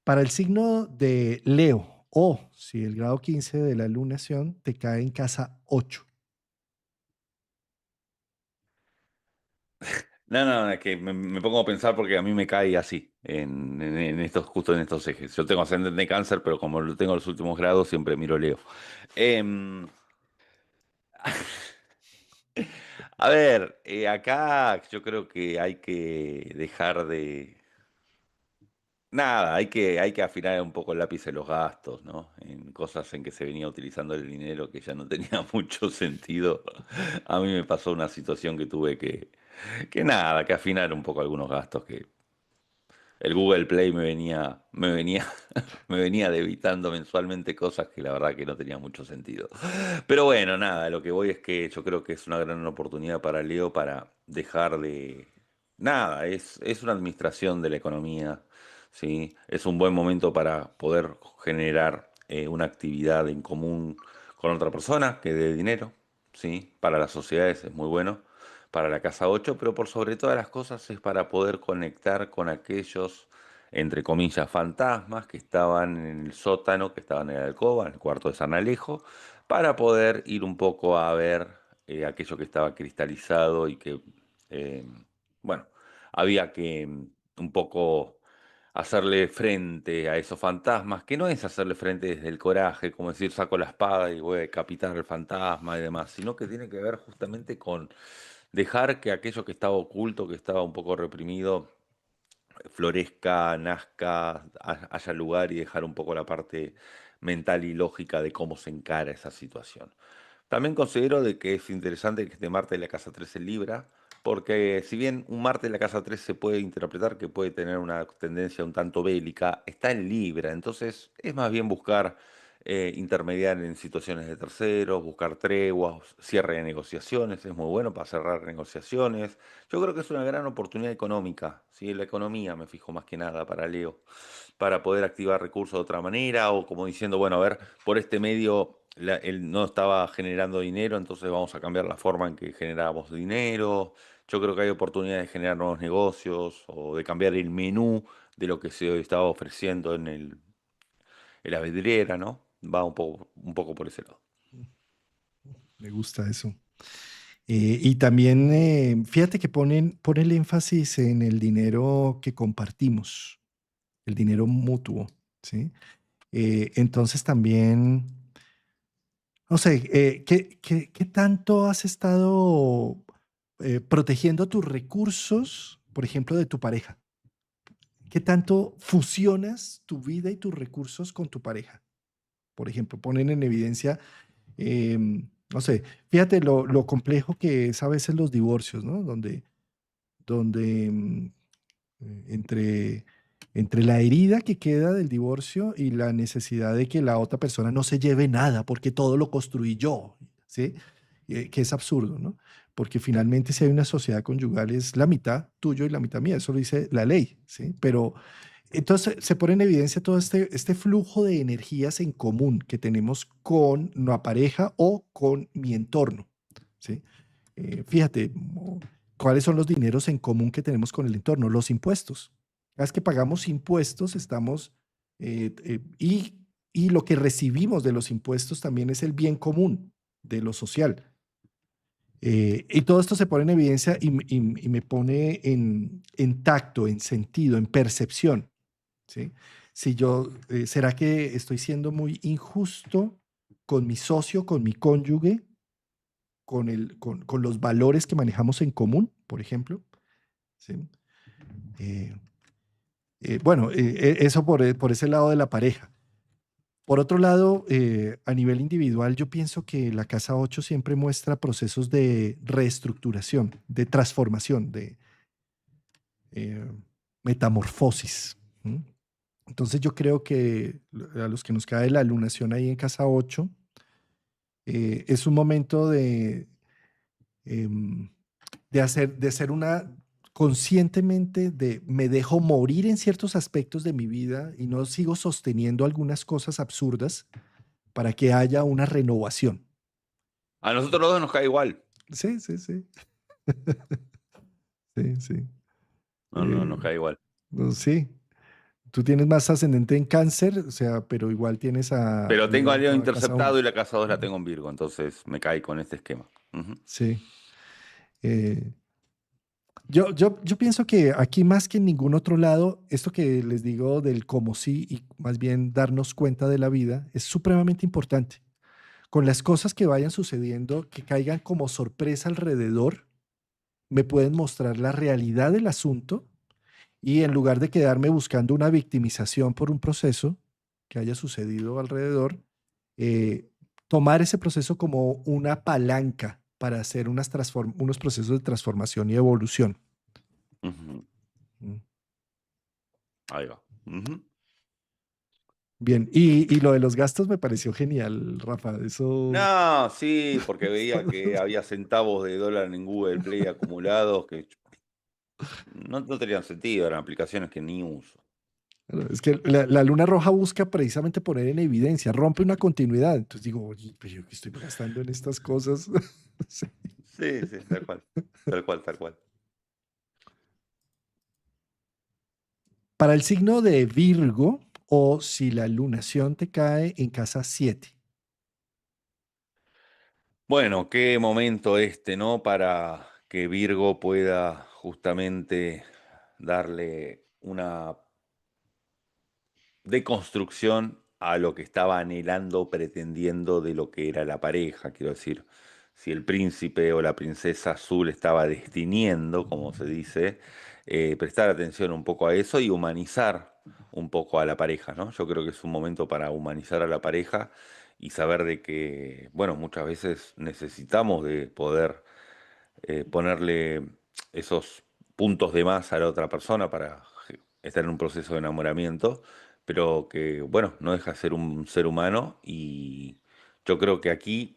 Para el signo de Leo o si el grado 15 de la lunación te cae en casa 8. No, no, es que me pongo a pensar porque a mí me cae así, en estos, justo en estos ejes. Yo tengo ascendente de cáncer, pero como lo tengo en los últimos grados, siempre miro Leo. Em, a ver, acá yo creo que hay que dejar de... Nada, hay que afinar un poco el lápiz en los gastos, ¿no? En cosas en que se venía utilizando el dinero que ya no tenía mucho sentido. A mí me pasó una situación que tuve que nada, que afinar un poco algunos gastos que el Google Play me venía debitando mensualmente cosas que la verdad que no tenía mucho sentido. Pero bueno, nada, lo que voy es que yo creo que es una gran oportunidad para Leo para dejar de... Nada, es una administración de la economía, ¿sí? Es un buen momento para poder generar una actividad en común con otra persona que dé dinero, ¿sí? Para las sociedades es muy bueno para la casa 8, pero por sobre todas las cosas es para poder conectar con aquellos, entre comillas, fantasmas que estaban en el sótano, que estaban en la alcoba, en el cuarto de San Alejo, para poder ir un poco a ver aquello que estaba cristalizado y que, eh, bueno, había que un poco hacerle frente a esos fantasmas, que no es hacerle frente desde el coraje, como decir saco la espada y voy a decapitar al fantasma y demás, sino que tiene que ver justamente con dejar que aquello que estaba oculto, que estaba un poco reprimido, florezca, nazca, haya lugar y dejar un poco la parte mental y lógica de cómo se encara esa situación. También considero de que es interesante que esté Marte en la casa 3 en Libra, porque si bien un Marte en la casa 3 se puede interpretar que puede tener una tendencia un tanto bélica, está en Libra, entonces es más bien buscar intermediar en situaciones de terceros, buscar treguas, cierre de negociaciones, es muy bueno para cerrar negociaciones. Yo creo que es una gran oportunidad económica, ¿sí? La economía me fijo más que nada para Leo, para poder activar recursos de otra manera o como diciendo, bueno, a ver, por este medio él no estaba generando dinero, entonces vamos a cambiar la forma en que generábamos dinero. Yo creo que hay oportunidades de generar nuevos negocios o de cambiar el menú de lo que se estaba ofreciendo en la vidriera, ¿no? Va un poco por ese lado. Me gusta eso. Y también, fíjate que pone el énfasis en el dinero que compartimos, el dinero mutuo, ¿sí? Entonces también, no sé, ¿qué tanto has estado protegiendo tus recursos, por ejemplo, de tu pareja? ¿Qué tanto fusionas tu vida y tus recursos con tu pareja? Por ejemplo, ponen en evidencia, no sé, fíjate lo complejo que es a veces los divorcios, ¿no? Donde entre, entre la herida que queda del divorcio y la necesidad de que la otra persona no se lleve nada, porque todo lo construí yo, ¿sí? Que es absurdo, ¿no? Porque finalmente si hay una sociedad conyugal es la mitad tuyo y la mitad mía, eso lo dice la ley, ¿sí? Pero entonces se pone en evidencia todo este flujo de energías en común que tenemos con la pareja o con mi entorno, ¿sí? Fíjate, ¿cuáles son los dineros en común que tenemos con el entorno? Los impuestos. Cada vez que pagamos impuestos, estamos, y lo que recibimos de los impuestos también es el bien común de lo social. Y todo esto se pone en evidencia y me pone en tacto, en sentido, en percepción, ¿sí? Si yo, ¿será que estoy siendo muy injusto con mi socio, con mi cónyuge, con los valores que manejamos en común, por ejemplo? ¿Sí? Eh, bueno, eso por ese lado de la pareja. Por otro lado, a nivel individual, yo pienso que la casa 8 siempre muestra procesos de reestructuración, de transformación, de eh, metamorfosis. ¿Mm? Entonces yo creo que a los que nos cae la lunación ahí en casa 8, es un momento em, de hacer una conscientemente de me dejo morir en ciertos aspectos de mi vida y no sigo sosteniendo algunas cosas absurdas para que haya una renovación. A nosotros los dos nos cae igual. Sí, sí, sí. Sí, sí. No, no, nos Eh, cae igual. no, sí. Tú tienes más ascendente en cáncer, o sea, pero igual tienes a Pero tengo a Leo Leo a casa uno. interceptado y la casa 2 la tengo en Virgo, entonces me cae con este esquema. Ujú. Sí. Eh, yo pienso que aquí más que en ningún otro lado, esto que les digo del como sí y más bien darnos cuenta de la vida es supremamente importante. Con las cosas que vayan sucediendo, que caigan como sorpresa alrededor, me pueden mostrar la realidad del asunto y en lugar de quedarme buscando una victimización por un proceso que haya sucedido alrededor, eh, tomar ese proceso como una palanca para hacer unos procesos de transformación y evolución. Ujú. Mm. Ahí va. Ujú. Bien, y lo de los gastos me pareció genial, Rafa. Eso. No, sí, porque veía que había centavos de dólar en Google Play acumulados que no tenían sentido, eran aplicaciones que ni uso. Claro, es que la luna roja busca precisamente poner en evidencia, rompe una continuidad. Entonces digo, oye, pero yo que estoy gastando en estas cosas. Sí. Sí, sí, tal cual. Tal cual, tal cual. Para el signo de Virgo, o si la lunación te cae en casa 7. Bueno, qué momento este, ¿no? Para que Virgo pueda justamente darle una deconstrucción a lo que estaba anhelando, pretendiendo de lo que era la pareja. Quiero decir, si el príncipe o la princesa azul estaba destiniendo, como se dice, prestar atención un poco a eso y humanizar un poco a la pareja, ¿no? Yo creo que es un momento para humanizar a la pareja y saber de que, bueno, muchas veces necesitamos de poder ponerle esos puntos de más a la otra persona para estar en un proceso de enamoramiento, pero que, bueno, no deja de ser un ser humano y yo creo que aquí,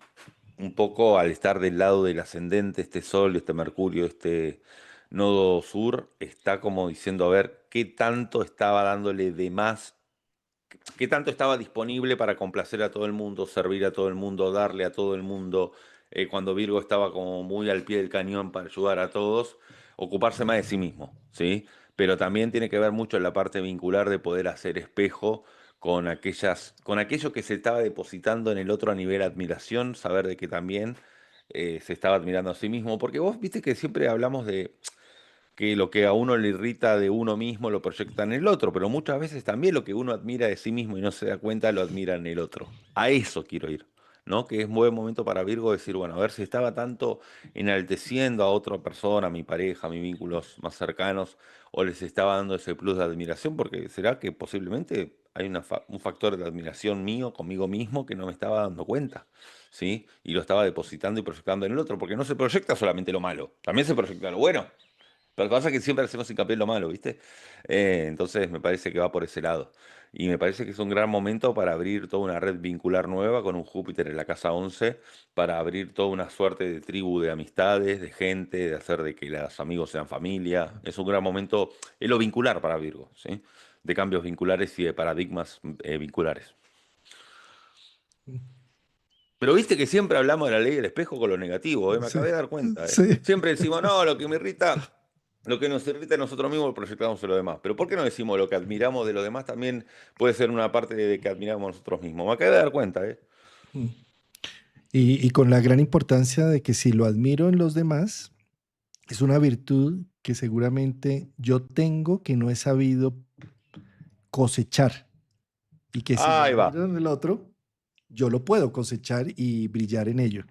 un poco al estar del lado del ascendente, este Sol, este Mercurio, este nodo sur, está como diciendo, a ver, qué tanto estaba dándole de más, qué tanto estaba disponible para complacer a todo el mundo, servir a todo el mundo, darle a todo el mundo, cuando Virgo estaba como muy al pie del cañón para ayudar a todos, ocuparse más de sí mismo, ¿sí? Pero también tiene que ver mucho en la parte vincular de poder hacer espejo con aquello que se estaba depositando en el otro a nivel admiración, saber de que también se estaba admirando a sí mismo, porque vos viste que siempre hablamos de que lo que a uno le irrita de uno mismo lo proyecta en el otro, pero muchas veces también lo que uno admira de sí mismo y no se da cuenta lo admira en el otro. A eso quiero ir, ¿no? Que es un buen momento para Virgo decir, bueno, a ver si estaba tanto enalteciendo a otra persona, a mi pareja, a mis vínculos más cercanos, o les estaba dando ese plus de admiración, porque será que posiblemente hay un factor de admiración mío conmigo mismo que no me estaba dando cuenta. ¿Sí? Y lo estaba depositando y proyectando en el otro, porque no se proyecta solamente lo malo, también se proyecta lo bueno. Pero lo que pasa es que siempre hacemos hincapié en lo malo, ¿viste? Entonces me parece que va por ese lado. Y me parece que es un gran momento para abrir toda una red vincular nueva con un Júpiter en la casa 11, para abrir toda una suerte de tribu de amistades, de gente, de hacer de que los amigos sean familia. Es un gran momento, es lo vincular para Virgo, ¿sí? De cambios vinculares y de paradigmas vinculares. Pero viste que siempre hablamos de la ley del espejo con lo negativo, ¿eh? Me Sí, acabé de dar cuenta, ¿eh? sí. Siempre decimos, no, lo que me irrita, lo que nos irrita a nosotros mismos lo proyectamos en lo demás. Pero ¿por qué no decimos lo que admiramos de los demás también puede ser una parte de que admiramos a nosotros mismos? Me acabé de dar cuenta, ¿eh? Mm. Y con la gran importancia de que si lo admiro en los demás, es una virtud que seguramente yo tengo que no he sabido cosechar y que si lo Ahí va. admiro en el otro, yo lo puedo cosechar y brillar en ello.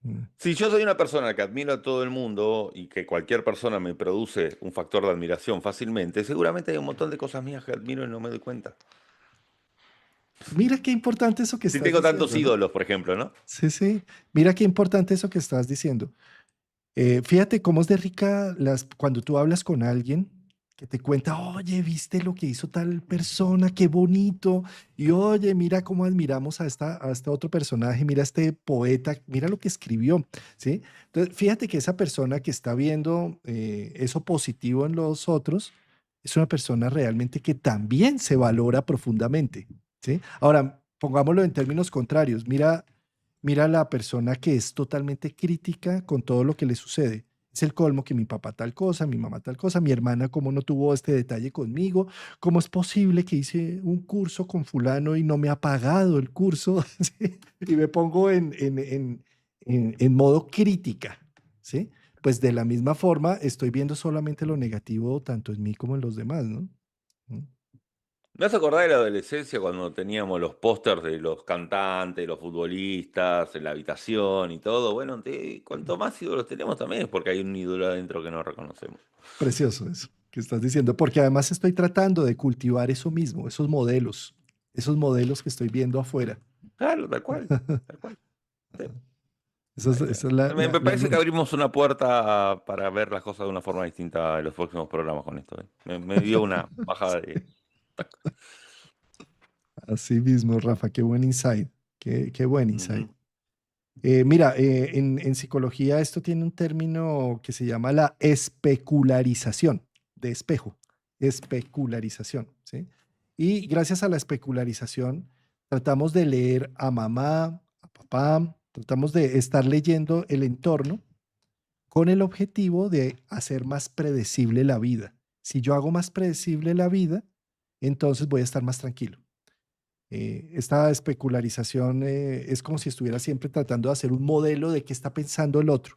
Mm. Si yo soy una persona que admiro a todo el mundo y que cualquier persona me produce un factor de admiración fácilmente, seguramente hay un montón de cosas mías que admiro y no me doy cuenta. Mira qué importante eso que Si estás tengo tantos diciendo, ¿no? ídolos, por ejemplo, ¿no? Sí, sí. Mira qué importante eso que estás diciendo. Fíjate cómo es de rica cuando tú hablas con alguien que te cuenta, oye, ¿viste lo que hizo tal persona? Qué bonito. Y oye, mira cómo admiramos a este otro personaje, mira este poeta, mira lo que escribió, ¿sí? Entonces, fíjate que esa persona que está viendo eso positivo en los otros es una persona realmente que también se valora profundamente, ¿sí? Ahora, pongámoslo en términos contrarios. Mira la persona que es totalmente crítica con todo lo que le sucede. Es el colmo que mi papá tal cosa, mi mamá tal cosa, mi hermana cómo no tuvo este detalle conmigo, cómo es posible que hice un curso con fulano y no me ha pagado el curso. ¿Sí? Y me pongo en modo crítica, ¿sí? Pues de la misma forma estoy viendo solamente lo negativo tanto en mí como en los demás, ¿no? ¿Mm? Me hace acordar de la adolescencia cuando teníamos los pósters de los cantantes, los futbolistas, en la habitación y todo. Bueno, cuanto más ídolos tenemos también es porque hay un ídolo adentro que no reconocemos. Precioso eso que estás diciendo, porque además estoy tratando de cultivar eso mismo, esos modelos que estoy viendo afuera. Claro, tal cual, tal cual. Sí. Esa es la, Me la parece que luna. abrimos una puerta para ver las cosas de una forma distinta en los próximos programas con esto. Me dio una bajada de... Así mismo, Rafa, qué buen insight, qué buen insight. Ujú. Mira, en psicología esto tiene un término que se llama la especularización, de espejo, especularización, ¿sí? Y gracias a la especularización tratamos de leer a mamá, a papá, tratamos de estar leyendo el entorno con el objetivo de hacer más predecible la vida. Si yo hago más predecible la vida, entonces voy a estar más tranquilo. Esta especularización es como si estuviera siempre tratando de hacer un modelo de qué está pensando el otro,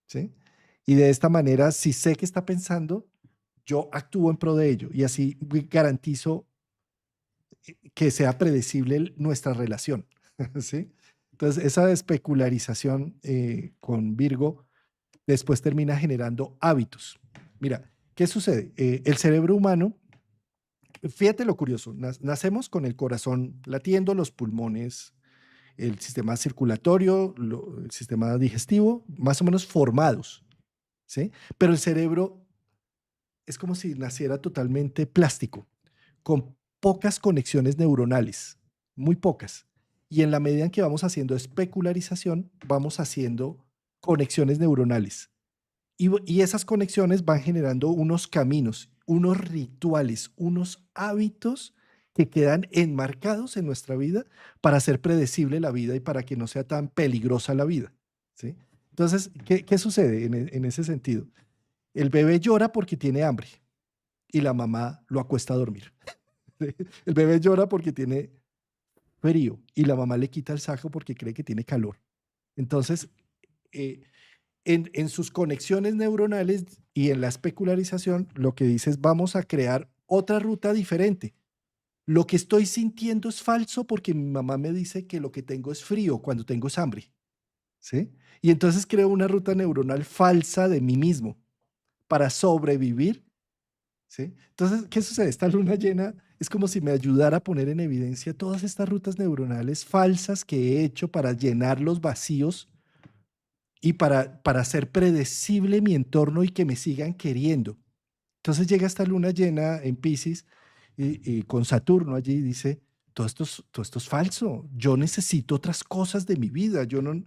¿sí? Y de esta manera, si sé qué está pensando, yo actúo en pro de ello y así garantizo que sea predecible nuestra relación, ¿sí? Entonces, esa especularización con Virgo después termina generando hábitos. Mira, ¿qué sucede? El cerebro humano, fíjate lo curioso, nacemos con el corazón latiendo, los pulmones, el sistema circulatorio, el sistema digestivo, más o menos formados, ¿sí? Pero el cerebro es como si naciera totalmente plástico, con pocas conexiones neuronales, muy pocas. Y en la medida en que vamos haciendo especularización, vamos haciendo conexiones neuronales. Y esas conexiones van generando unos caminos, unos rituales, unos hábitos que quedan enmarcados en nuestra vida para hacer predecible la vida y para que no sea tan peligrosa la vida, ¿sí? Entonces, ¿qué sucede en ese sentido? El bebé llora porque tiene hambre y la mamá lo acuesta a dormir. ¿Sí? El bebé llora porque tiene frío y la mamá le quita el saco porque cree que tiene calor. Entonces, eh, en sus conexiones neuronales y en la especularización, lo que dice es vamos a crear otra ruta diferente. Lo que estoy sintiendo es falso porque mi mamá me dice que lo que tengo es frío cuando tengo es hambre, ¿sí? Y entonces creo una ruta neuronal falsa de mí mismo para sobrevivir, ¿sí? Entonces, ¿qué sucede? Esta luna llena es como si me ayudara a poner en evidencia todas estas rutas neuronales falsas que he hecho para llenar los vacíos y para hacer predecible mi entorno y que me sigan queriendo. Entonces llega esta luna llena en Pisces y con Saturno allí y dice, todo esto es falso, yo necesito otras cosas de mi vida, yo no,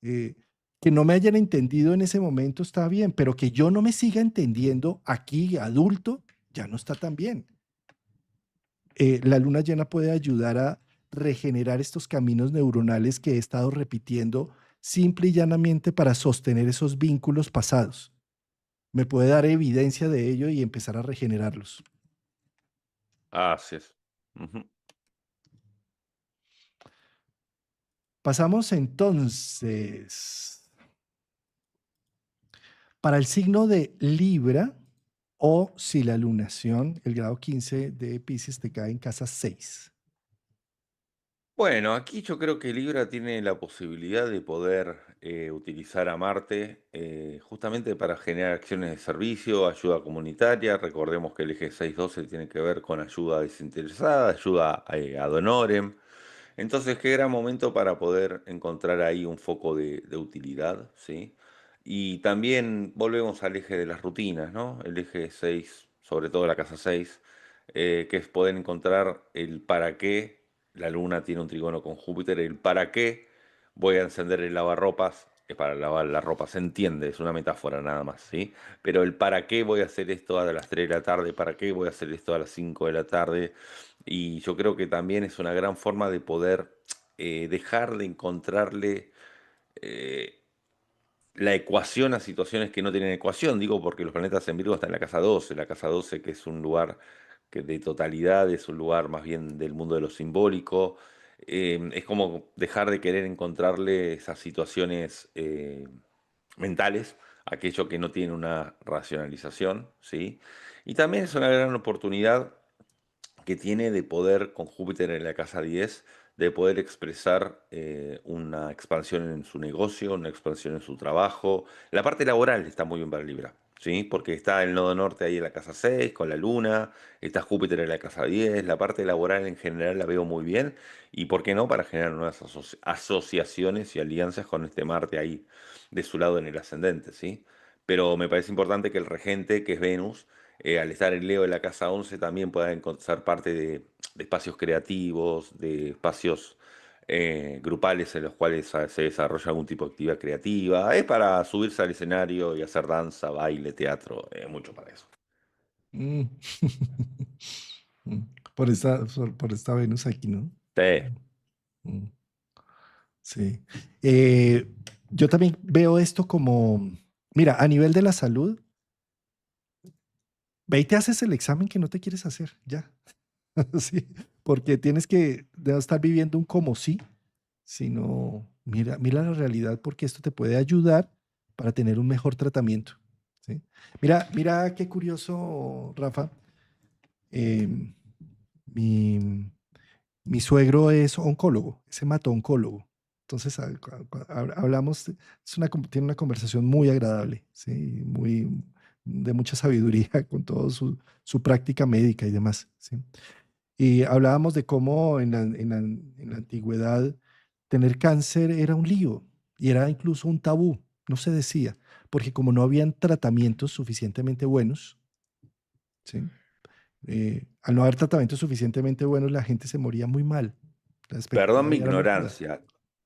eh, que no me hayan entendido en ese momento está bien, pero que yo no me siga entendiendo aquí, adulto, ya no está tan bien. La luna llena puede ayudar a regenerar estos caminos neuronales que he estado repitiendo simple y llanamente para sostener esos vínculos pasados. Me puede dar evidencia de ello y empezar a regenerarlos. Así es. Ujú. Pasamos entonces para el signo de Libra o si la lunación, el grado 15 de Piscis te cae en casa 6. Bueno, aquí yo creo que Libra tiene la posibilidad de poder utilizar a Marte justamente para generar acciones de servicio, ayuda comunitaria. Recordemos que el eje 612 tiene que ver con ayuda desinteresada, ayuda ad honorem. Entonces, qué gran momento para poder encontrar ahí un foco de utilidad, ¿sí? Y también volvemos al eje de las rutinas, ¿no? El eje 6, sobre todo la casa 6, que es poder encontrar el para qué. La luna tiene un trigono con Júpiter, el para qué voy a encender el lavarropas, es para lavar la ropa, se entiende, es una metáfora nada más, ¿sí? Pero el para qué voy a hacer esto a las 3 de la tarde, para qué voy a hacer esto a las 5 de la tarde, y yo creo que también es una gran forma de poder dejar de encontrarle eh, la ecuación a situaciones que no tienen ecuación. Digo porque los planetas en Virgo están en la casa 12 que es un lugar que de totalidad, es un lugar más bien del mundo de lo simbólico. Es como dejar de querer encontrarle esas situaciones mentales, aquello que no tiene una racionalización, ¿sí? Y también es una gran oportunidad que tiene de poder, con Júpiter en la casa 10, de poder expresar una expansión en su negocio, una expansión en su trabajo. La parte laboral está muy bien para Libra, ¿sí? Porque está el nodo norte ahí en la casa 6 con la luna, está Júpiter en la casa 10. La parte laboral en general la veo muy bien, y por qué no para generar nuevas asociaciones y alianzas con este Marte ahí de su lado en el ascendente, ¿sí? Pero me parece importante que el regente, que es Venus, al estar en Leo en la casa 11 también pueda ser parte de espacios creativos, de espacios grupales en los cuales se desarrolla algún tipo de actividad creativa. Es para subirse al escenario y hacer danza, baile, teatro, mucho para eso. Mm. Mm. Por esta Venus aquí, ¿no? Sí. Mm. Sí. Yo también veo esto como, mira, a nivel de la salud, ve y te haces el examen que no te quieres hacer, ya. Sí, porque tienes que no estar viviendo un como sí, sino mira la realidad porque esto te puede ayudar para tener un mejor tratamiento. ¿Sí? Mira qué curioso, Rafa. em, mi, mi suegro es oncólogo, es hemato-oncólogo. Entonces hablamos, tiene una conversación muy agradable, ¿sí? Muy de mucha sabiduría con toda su práctica médica y demás, ¿sí? Y hablábamos de cómo en la antigüedad tener cáncer era un lío y era incluso un tabú, no se decía, porque como no habían tratamientos suficientemente buenos, ¿sí? Al no haber tratamientos suficientemente buenos, la gente se moría muy mal. La Perdón expectativa de mi vida era muy cruda. ignorancia,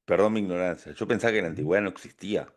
perdón mi ignorancia. Yo pensaba que en la Ujú. antigüedad no existía.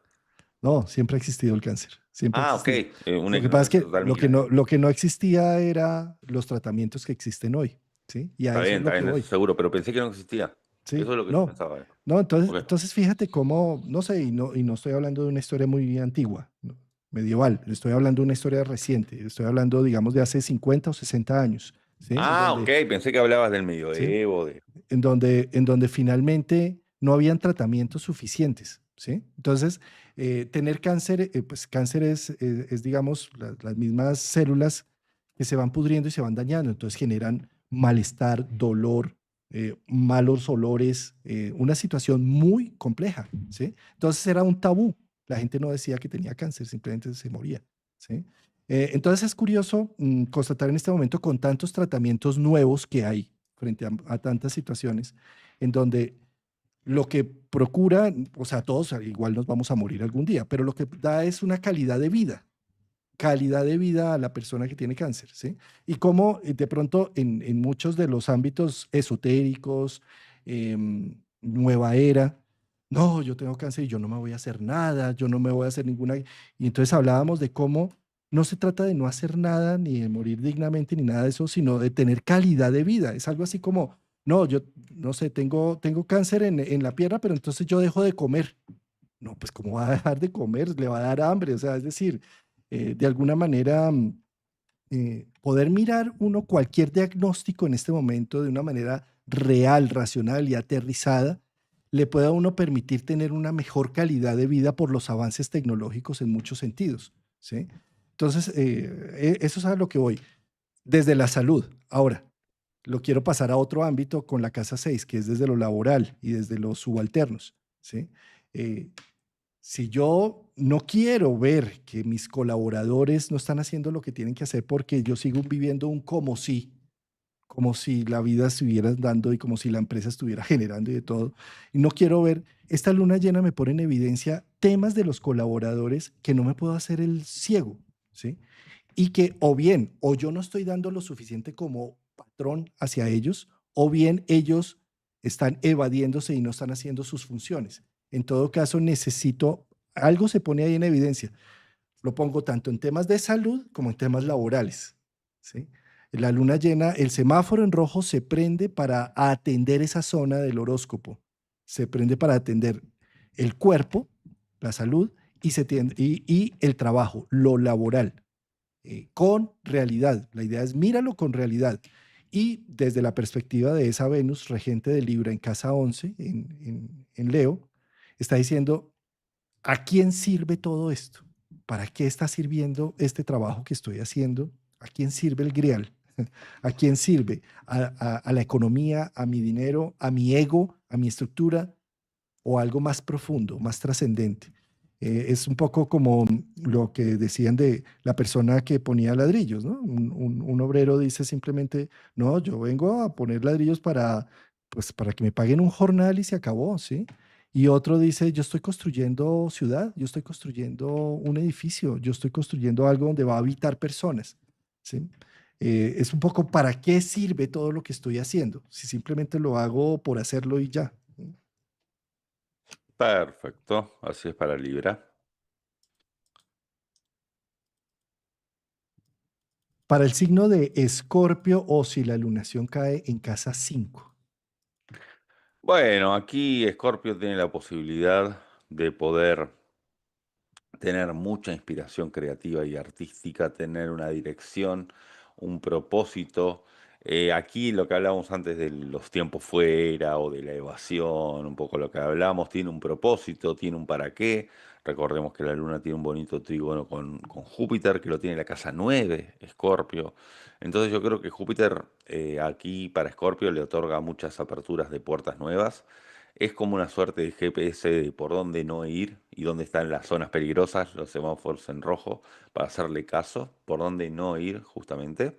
No, siempre ha existido el cáncer, siempre ha Ah, ok, existido. una Lo que pasa es ignorancia que total mía. lo que no existía era los tratamientos que existen hoy, ¿sí? Y a eso es lo Está que bien, eso voy. seguro, pero pensé que no existía. Sí, Eso es lo que yo no, pensaba. no, entonces, Ok. entonces fíjate cómo, no sé, y no estoy hablando de una historia muy antigua, ¿no? Medieval, estoy hablando de una historia reciente, estoy hablando, digamos, de hace 50 o 60 años, ¿sí? Ah, ok, pensé que hablabas del ¿Sí? medioevo, de... en donde finalmente no habían tratamientos suficientes, ¿sí? Entonces, tener cáncer, pues cáncer es, digamos, las mismas células que se van pudriendo y se van dañando, entonces generan malestar, dolor, malos olores, una situación muy compleja, ¿sí? Entonces era un tabú, la gente no decía que tenía cáncer, simplemente se moría, ¿sí? Entonces es curioso constatar en este momento con tantos tratamientos nuevos que hay frente a tantas situaciones en donde lo que procura, o sea, todos igual nos vamos a morir algún día, pero lo que da es una calidad de vida a la persona que tiene cáncer, ¿sí? Y cómo de pronto en muchos de los ámbitos esotéricos, nueva era, no, yo tengo cáncer y yo no me voy a hacer nada, yo no me voy a hacer ninguna... Y entonces hablábamos de cómo no se trata de no hacer nada, ni de morir dignamente, ni nada de eso, sino de tener calidad de vida. Es algo así como, no, yo no sé, tengo cáncer en la pierna, pero entonces yo dejo de comer. No, pues ¿cómo va a dejar de comer? Le va a dar hambre. O sea, es decir, de alguna manera poder mirar uno cualquier diagnóstico en este momento de una manera real, racional y aterrizada le puede a uno permitir tener una mejor calidad de vida por los avances tecnológicos en muchos sentidos, ¿sí? Entonces, eso es a lo que voy. Desde la salud. Ahora, lo quiero pasar a otro ámbito con la casa 6, que es desde lo laboral y desde los subalternos, ¿sí? Eh, si yo no quiero ver que mis colaboradores no están haciendo lo que tienen que hacer porque yo sigo viviendo un como si la vida estuviera dando y como si la empresa estuviera generando y de todo, y no quiero ver, esta luna llena me pone en evidencia temas de los colaboradores que no me puedo hacer el ciego, ¿sí? Y que o bien, o yo no estoy dando lo suficiente como patrón hacia ellos, o bien ellos están evadiéndose y no están haciendo sus funciones. En todo caso, necesito, algo se pone ahí en evidencia. Lo pongo tanto en temas de salud como en temas laborales, ¿sí? La luna llena, el semáforo en rojo se prende para atender esa zona del horóscopo. Se prende para atender el cuerpo, la salud y el trabajo, lo laboral con realidad. La idea es míralo con realidad. Y desde la perspectiva de esa Venus, regente de Libra en casa 11, en Leo, está diciendo, ¿a quién sirve todo esto? ¿Para qué está sirviendo este trabajo que estoy haciendo? ¿A quién sirve el grial? ¿A quién sirve? A la economía, a mi dinero, a mi ego, a mi estructura o algo más profundo, más trascendente. Es un poco como lo que decían de la persona que ponía ladrillos, ¿no? Un obrero dice simplemente, no, yo vengo a poner ladrillos para, pues, para que me paguen un jornal y se acabó, ¿sí? Y otro dice, yo estoy construyendo ciudad, yo estoy construyendo un edificio, yo estoy construyendo algo donde va a habitar personas, ¿sí? Es un poco, ¿para qué sirve todo lo que estoy haciendo? Si simplemente lo hago por hacerlo y ya. Perfecto, así es para Libra. Para el signo de Escorpio o si la lunación cae en casa 5. Bueno, aquí Escorpio tiene la posibilidad de poder tener mucha inspiración creativa y artística, tener una dirección, un propósito. Aquí lo que hablábamos antes de los tiempos fuera o de la evasión, un poco lo que hablamos, tiene un propósito, tiene un para qué. Recordemos que la luna tiene un bonito trígono con Júpiter, que lo tiene en la casa 9, Escorpio. Entonces yo creo que Júpiter aquí para Escorpio le otorga muchas aperturas de puertas nuevas. Es como una suerte de GPS de por dónde no ir y dónde están las zonas peligrosas, los semáforos en rojo, para hacerle caso, por dónde no ir justamente.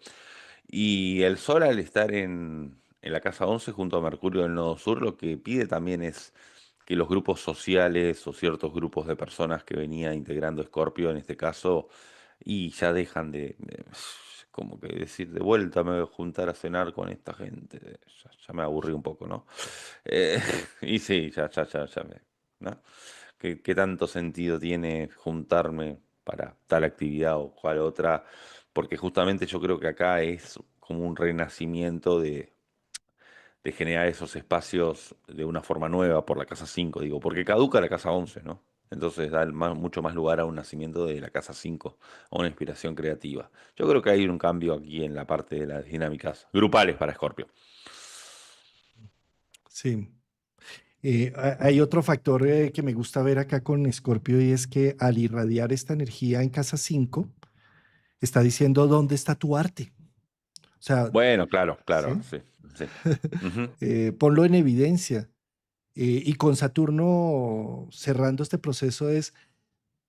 Y el Sol al estar en la casa 11 junto a Mercurio del Nodo Sur, lo que pide también es que los grupos sociales o ciertos grupos de personas que venía integrando Escorpio en este caso, y ya dejan como que decir, de vuelta me voy a juntar a cenar con esta gente. Ya me aburrí un poco, ¿no? Eh, y sí, ya ¿no? ¿Qué tanto sentido tiene juntarme para tal actividad o cual otra? Porque justamente yo creo que acá es como un renacimiento de generar esos espacios de una forma nueva por la casa 5 digo, porque caduca la casa 11, ¿no? Entonces da mucho más lugar a un nacimiento de la casa 5, a una inspiración creativa. Yo creo que hay un cambio aquí en la parte de las dinámicas grupales para Scorpio. Sí. Hay otro factor que me gusta ver acá con Escorpio y es que al irradiar esta energía en casa 5 está diciendo dónde está tu arte. O sea, Bueno, claro, ¿sí? sí, sí. Ujú. Ponlo en evidencia. Y con Saturno cerrando este proceso es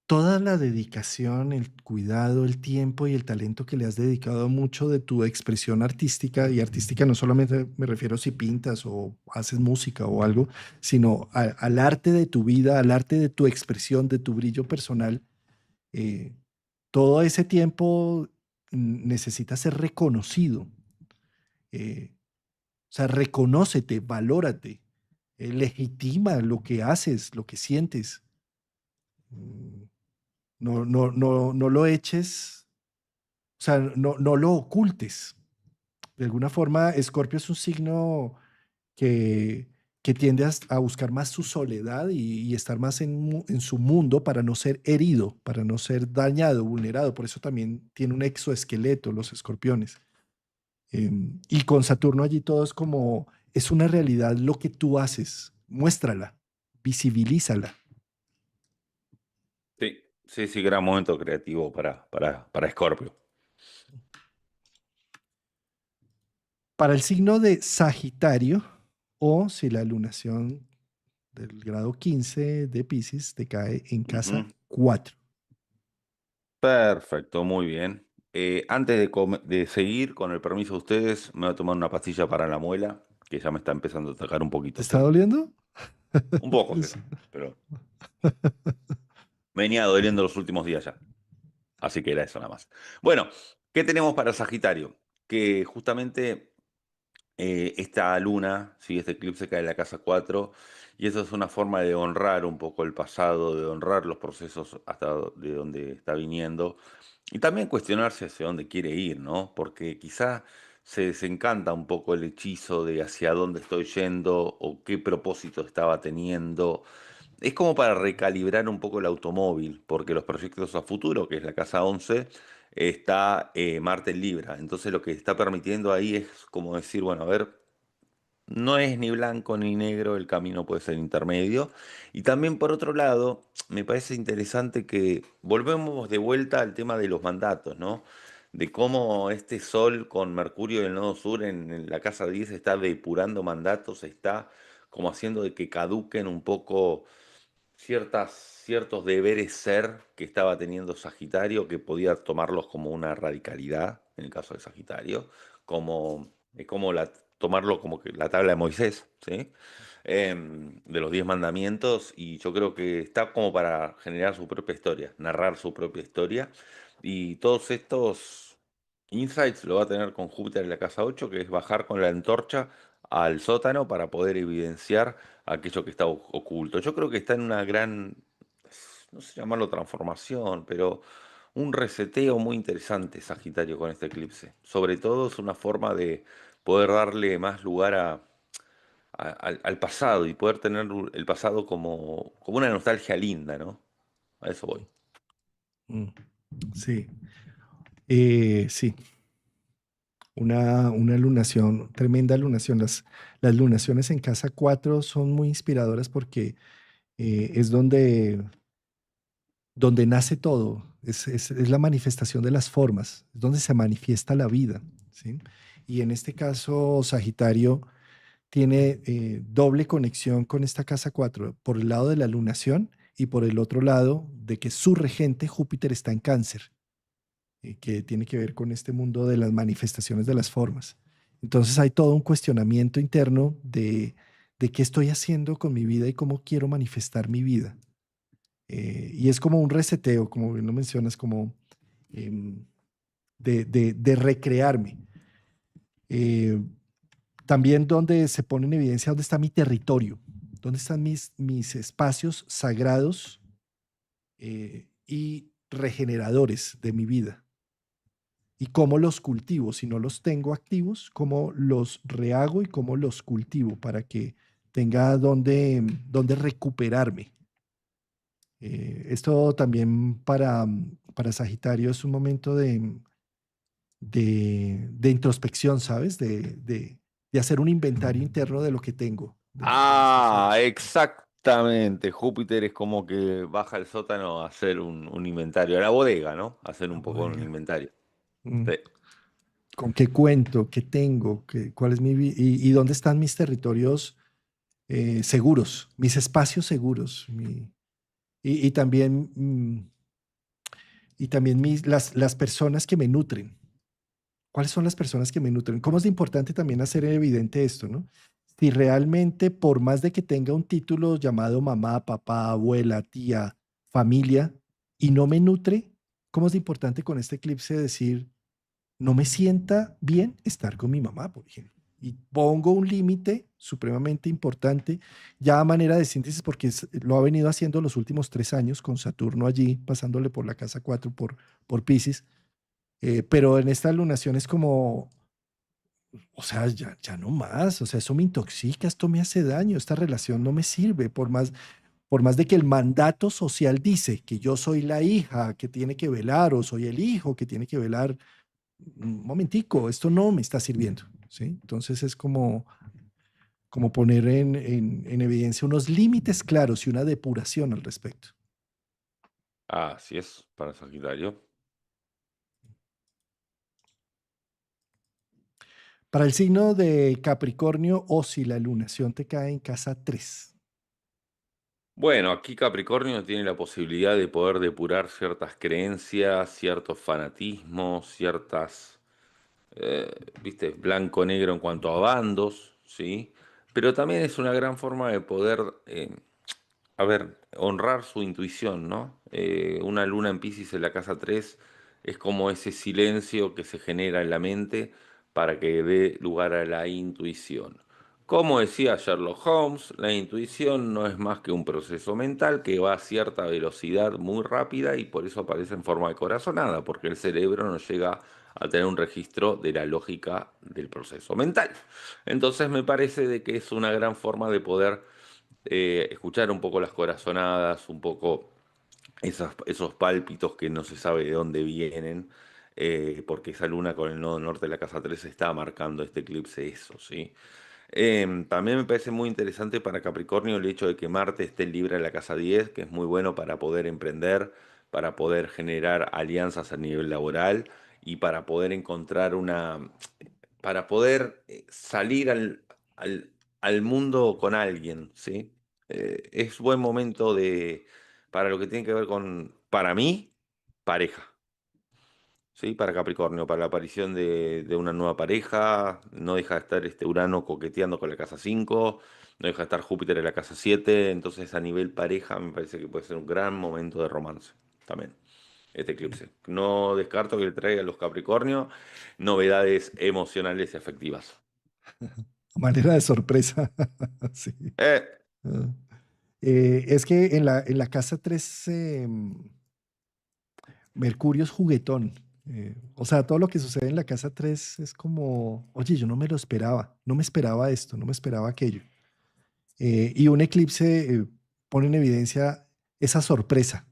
toda la dedicación, el cuidado, el tiempo y el talento que le has dedicado mucho de tu expresión artística, y artística no solamente me refiero si pintas o haces música o algo, sino al arte de tu vida, al arte de tu expresión, de tu brillo personal, eh, todo ese tiempo necesita ser reconocido. O sea, reconócete, valórate, legitima lo que haces, lo que sientes. Mm, no lo eches, o sea, no lo ocultes. De alguna forma, Escorpio es un signo que, que tiende a buscar más su soledad y estar más en su mundo para no ser herido, para no ser dañado, vulnerado. Por eso también tiene un exoesqueleto los escorpiones. Y con Saturno allí todo es como, es una realidad lo que tú haces, muéstrala, visibilízala. Sí, sí, sí, gran momento creativo para Escorpio. Para el signo de Sagitario, o si la lunación del grado 15 de Piscis te cae en casa Ujú. 4. Perfecto, muy bien. Antes de seguir, con el permiso de ustedes, me voy a tomar una pastilla para la muela, que ya me está empezando a atacar un ¿Te poquito, está ¿sí? doliendo? Un poco, sí, Es- pero venía doliendo los últimos días ya. Así que era eso nada más. Bueno, ¿qué tenemos para Sagitario? Que justamente esta luna, ¿sí? Este eclipse cae en la casa 4 y eso es una forma de honrar un poco el pasado, de honrar los procesos hasta de donde está viniendo y también cuestionarse hacia dónde quiere ir, ¿no? Porque quizá se desencanta un poco el hechizo de hacia dónde estoy yendo o qué propósito estaba teniendo. Es como para recalibrar un poco el automóvil, porque los proyectos a futuro, que es la casa 11 está Marte en Libra. Entonces lo que está permitiendo ahí es como decir, bueno, a ver, no es ni blanco ni negro, el camino puede ser intermedio. Y también por otro lado, me parece interesante que volvemos de vuelta al tema de los mandatos, ¿no? De cómo este Sol con Mercurio y el Nodo Sur en la casa 10 está depurando mandatos, está como haciendo de que caduquen un poco ciertos deberes ser que estaba teniendo Sagitario, que podía tomarlos como una radicalidad, en el caso de Sagitario, como, es como tomarlo como que la tabla de Moisés, ¿sí? De los 10 mandamientos, y yo creo que está como para generar su propia historia, narrar su propia historia, y todos estos insights lo va a tener con Júpiter en la casa 8, que es bajar con la antorcha al sótano para poder evidenciar aquello que está oculto. Yo creo que está en una gran, no sé llamarlo transformación, pero un reseteo muy interesante Sagitario con este eclipse. Sobre todo es una forma de poder darle más lugar al pasado y poder tener el pasado como una nostalgia linda, ¿no? A eso voy. Mm, sí, sí, una lunación, tremenda lunación. Las lunaciones en casa 4 son muy inspiradoras porque es donde nace todo, es la manifestación de las formas, es donde se manifiesta la vida, ¿sí? Y en este caso, Sagitario tiene doble conexión con esta casa 4 por el lado de la lunación y por el otro lado de que su regente Júpiter está en Cáncer, que tiene que ver con este mundo de las manifestaciones de las formas. Entonces hay todo un cuestionamiento interno de qué estoy haciendo con mi vida y cómo quiero manifestar mi vida. Y es como un reseteo, como bien lo mencionas, como em, de recrearme. Eh, También donde se pone en evidencia dónde está mi territorio, dónde están mis espacios sagrados y regeneradores de mi vida. Y cómo los cultivo, si no los tengo activos, cómo los rehago y cómo los cultivo para que tenga donde recuperarme. Esto también para Sagitario es un momento de introspección, ¿sabes? De hacer un inventario interno de lo que tengo, de mis Ah, tesoros. exactamente. Júpiter es como que baja al sótano a hacer un inventario, a la bodega, ¿no? A hacer La un poco un bodega. inventario. Mm. Sí. ¿Con qué cuento? ¿Qué tengo? ¿Cuál es y dónde están mis territorios seguros? Mis espacios seguros. Y también, y también las personas que me nutren. ¿Cuáles son las personas que me nutren? ¿Cómo es de importante también hacer evidente esto, no? Si realmente, por más de que tenga un título llamado mamá, papá, abuela, tía, familia, y no me nutre, ¿cómo es de importante con este eclipse decir, no me sienta bien estar con mi mamá, por ejemplo? Y pongo un límite supremamente importante, ya a manera de síntesis, porque lo ha venido haciendo los últimos 3 años con Saturno allí, pasándole por la casa 4 por Pisces. Pero en esta lunación es como, o sea, ya no más, o sea, eso me intoxica, esto me hace daño, esta relación no me sirve, por más de que el mandato social dice que yo soy la hija que tiene que velar o soy el hijo que tiene que velar, un momentico, esto no me está sirviendo, ¿sí? Entonces es como, como poner en evidencia unos límites claros y una depuración al respecto. Así es, para Sagitario. Para el signo de Capricornio, o si la lunación te cae en casa 3. Bueno, aquí Capricornio tiene la posibilidad de poder depurar ciertas creencias, ciertos fanatismos, ciertas, eh, viste, blanco-negro en cuanto a bandos, ¿sí? Pero también es una gran forma de poder, a ver, honrar su intuición, ¿no? Una luna en Piscis en la casa 3 es como ese silencio que se genera en la mente para que dé lugar a la intuición. Como decía Sherlock Holmes, la intuición no es más que un proceso mental que va a cierta velocidad muy rápida y por eso aparece en forma de corazonada, porque el cerebro no llega a tener un registro de la lógica del proceso mental. Entonces me parece de que es una gran forma de poder escuchar un poco las corazonadas, un poco esos pálpitos que no se sabe de dónde vienen, porque esa luna con el nodo norte de la casa 3 está marcando este eclipse eso, ¿sí? También me parece muy interesante para Capricornio el hecho de que Marte esté en Libra en la casa 10, que es muy bueno para poder emprender, para poder generar alianzas a nivel laboral y para poder encontrar para poder salir al mundo con alguien, ¿sí? Es buen momento para lo que tiene que ver con, para mí, pareja. ¿Sí? Para Capricornio, para la aparición de una nueva pareja, no deja de estar este Urano coqueteando con la casa 5, no deja de estar Júpiter en la casa 7, entonces a nivel pareja me parece que puede ser un gran momento de romance también, este eclipse. No descarto que le traiga a los Capricornios novedades emocionales y afectivas. Manera de sorpresa. Sí. Eh, Ah. Es que en la casa 3 Mercurio es juguetón. O sea, todo lo que sucede en la casa 3 es como, oye, yo no me lo esperaba, no me esperaba esto, no me esperaba aquello. Y un eclipse pone en evidencia esa sorpresa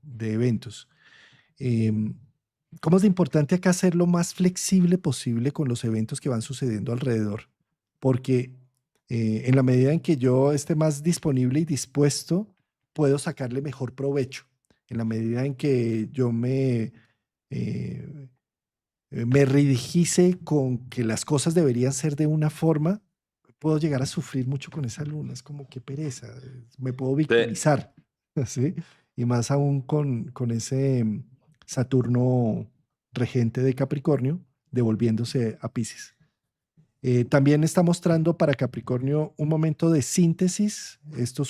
de eventos. Em, ¿Cómo es de importante acá ser lo más flexible posible con los eventos que van sucediendo alrededor? Porque en la medida en que yo esté más disponible y dispuesto, puedo sacarle mejor provecho. En la medida en que yo eh, me rigidice con que las cosas deberían ser de una forma, puedo llegar a sufrir mucho con esa luna. Es como qué pereza, me puedo sí. victimizar, ¿sí? Y más aún con ese Saturno regente de Capricornio devolviéndose a Pisces. También está mostrando para Capricornio un momento de síntesis estos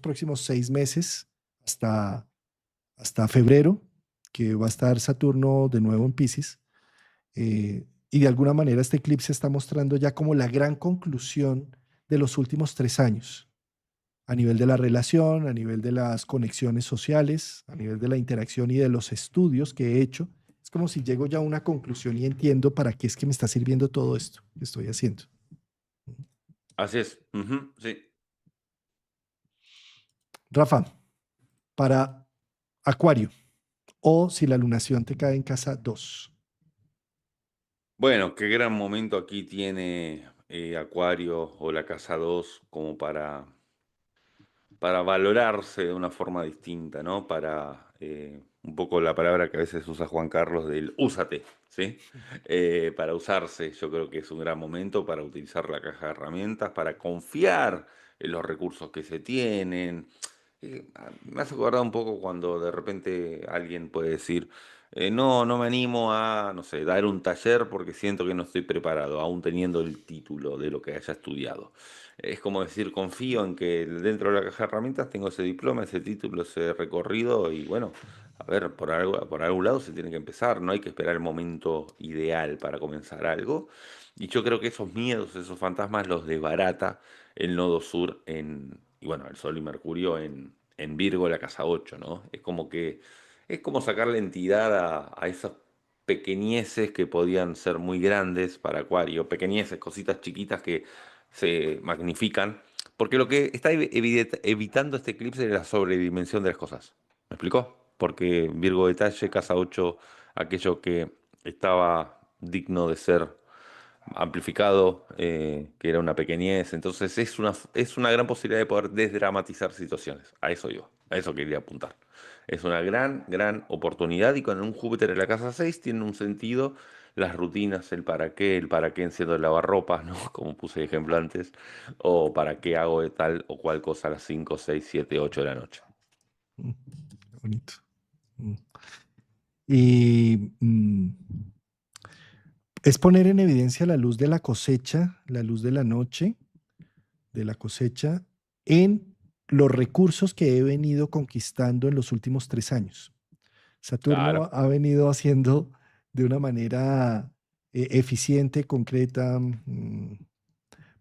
próximos 6 meses hasta febrero, que va a estar Saturno de nuevo en Pisces. Y de alguna manera este eclipse está mostrando ya como la gran conclusión de los últimos 3 años, a nivel de la relación, a nivel de las conexiones sociales, a nivel de la interacción y de los estudios que he hecho. Es como si llego ya a una conclusión y entiendo para qué es que me está sirviendo todo esto que estoy haciendo. Así es. Ujú, sí. Rafa, para Acuario, o si la lunación te cae en casa 2. Bueno, qué gran momento aquí tiene Acuario o la casa 2 como para valorarse de una forma distinta, ¿no? Para un poco la palabra que a veces usa Juan Carlos del úsate, ¿sí? Para usarse, yo creo que es un gran momento para utilizar la caja de herramientas, para confiar en los recursos que se tienen. Me hace acordar un poco cuando de repente alguien puede decir, no, no me animo a, no sé, dar un taller porque siento que no estoy preparado, aún teniendo el título de lo que haya estudiado. Es como decir, confío en que dentro de la caja de herramientas tengo ese diploma, ese título, ese recorrido y bueno, a ver, por algún lado se tiene que empezar, no hay que esperar el momento ideal para comenzar algo. Y yo creo que esos miedos, esos fantasmas los desbarata el nodo sur y bueno, el Sol y Mercurio en Virgo, la casa 8, ¿no? Es como sacarle entidad a esas pequeñeces que podían ser muy grandes para Acuario, pequeñeces, cositas chiquitas que se magnifican, porque lo que está evitando este eclipse es la sobredimensión de las cosas. ¿Me explicó? Porque Virgo detalle, casa 8, aquello que estaba digno de ser amplificado, que era una pequeñez. Entonces es una gran posibilidad de poder desdramatizar situaciones. A eso yo, a eso quería apuntar. Es una gran, gran oportunidad y con un Júpiter en la casa 6 tiene un sentido las rutinas, el para qué enciendo el lavarropas, ¿no? Como puse de ejemplo antes, o para qué hago de tal o cual cosa a las 5 6 7 8 de la noche. Mm, qué bonito. Mm. Y es poner en evidencia la luz de la cosecha, la luz de la noche, de la cosecha, en los recursos que he venido conquistando en los últimos 3 años. Claro. Saturno ha venido haciendo de una manera eficiente, concreta,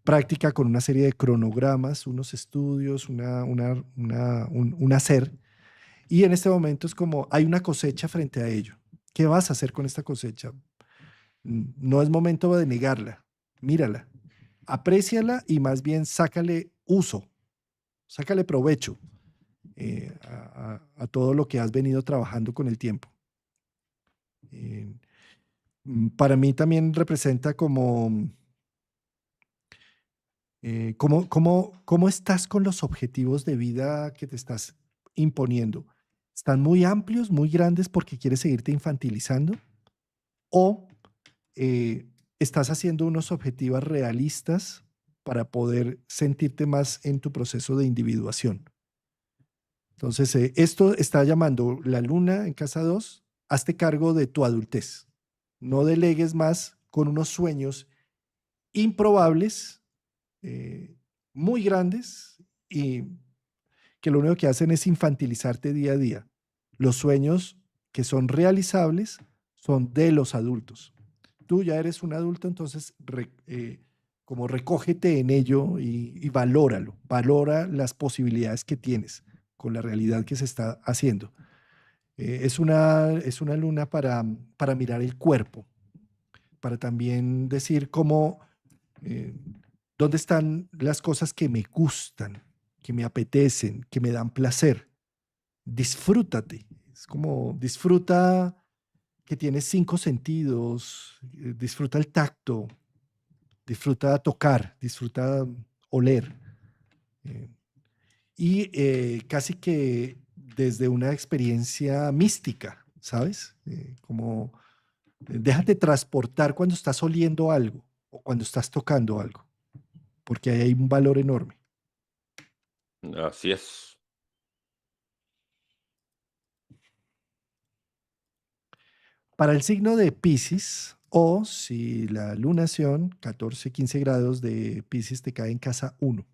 práctica, con una serie de cronogramas, unos estudios, un hacer. Y en este momento es como hay una cosecha frente a ello. ¿Qué vas a hacer con esta cosecha? No es momento de negarla. Mírala, apréciala y más bien sácale uso, sácale provecho a todo lo que has venido trabajando con el tiempo. Eh, para mí también representa como cómo estás con los objetivos de vida que te estás imponiendo. ¿Están muy amplios, muy grandes porque quieres seguirte infantilizando? ¿O estás haciendo unos objetivos realistas para poder sentirte más en tu proceso de individuación? Entonces, esto está llamando la luna en casa 2. Hazte cargo de tu adultez. No delegues más con unos sueños improbables, eh, muy grandes, y que lo único que hacen es infantilizarte día a día. Los sueños que son realizables son de los adultos. Tú ya eres un adulto, entonces como recógete en ello y valóralo, valora las posibilidades que tienes con la realidad que se está haciendo. Es una luna para mirar el cuerpo, para también decir cómo, eh, dónde están las cosas que me gustan, que me apetecen, que me dan placer. Disfrútate. Es como disfruta que tienes 5 sentidos, disfruta el tacto, disfruta tocar, disfruta oler. eh, y casi que desde una experiencia mística, ¿sabes? Como déjate transportar cuando estás oliendo algo o cuando estás tocando algo, porque ahí hay un valor enorme. Así es. Para el signo de Piscis, o si la lunación, 14, 15 grados de Piscis te cae en casa 1.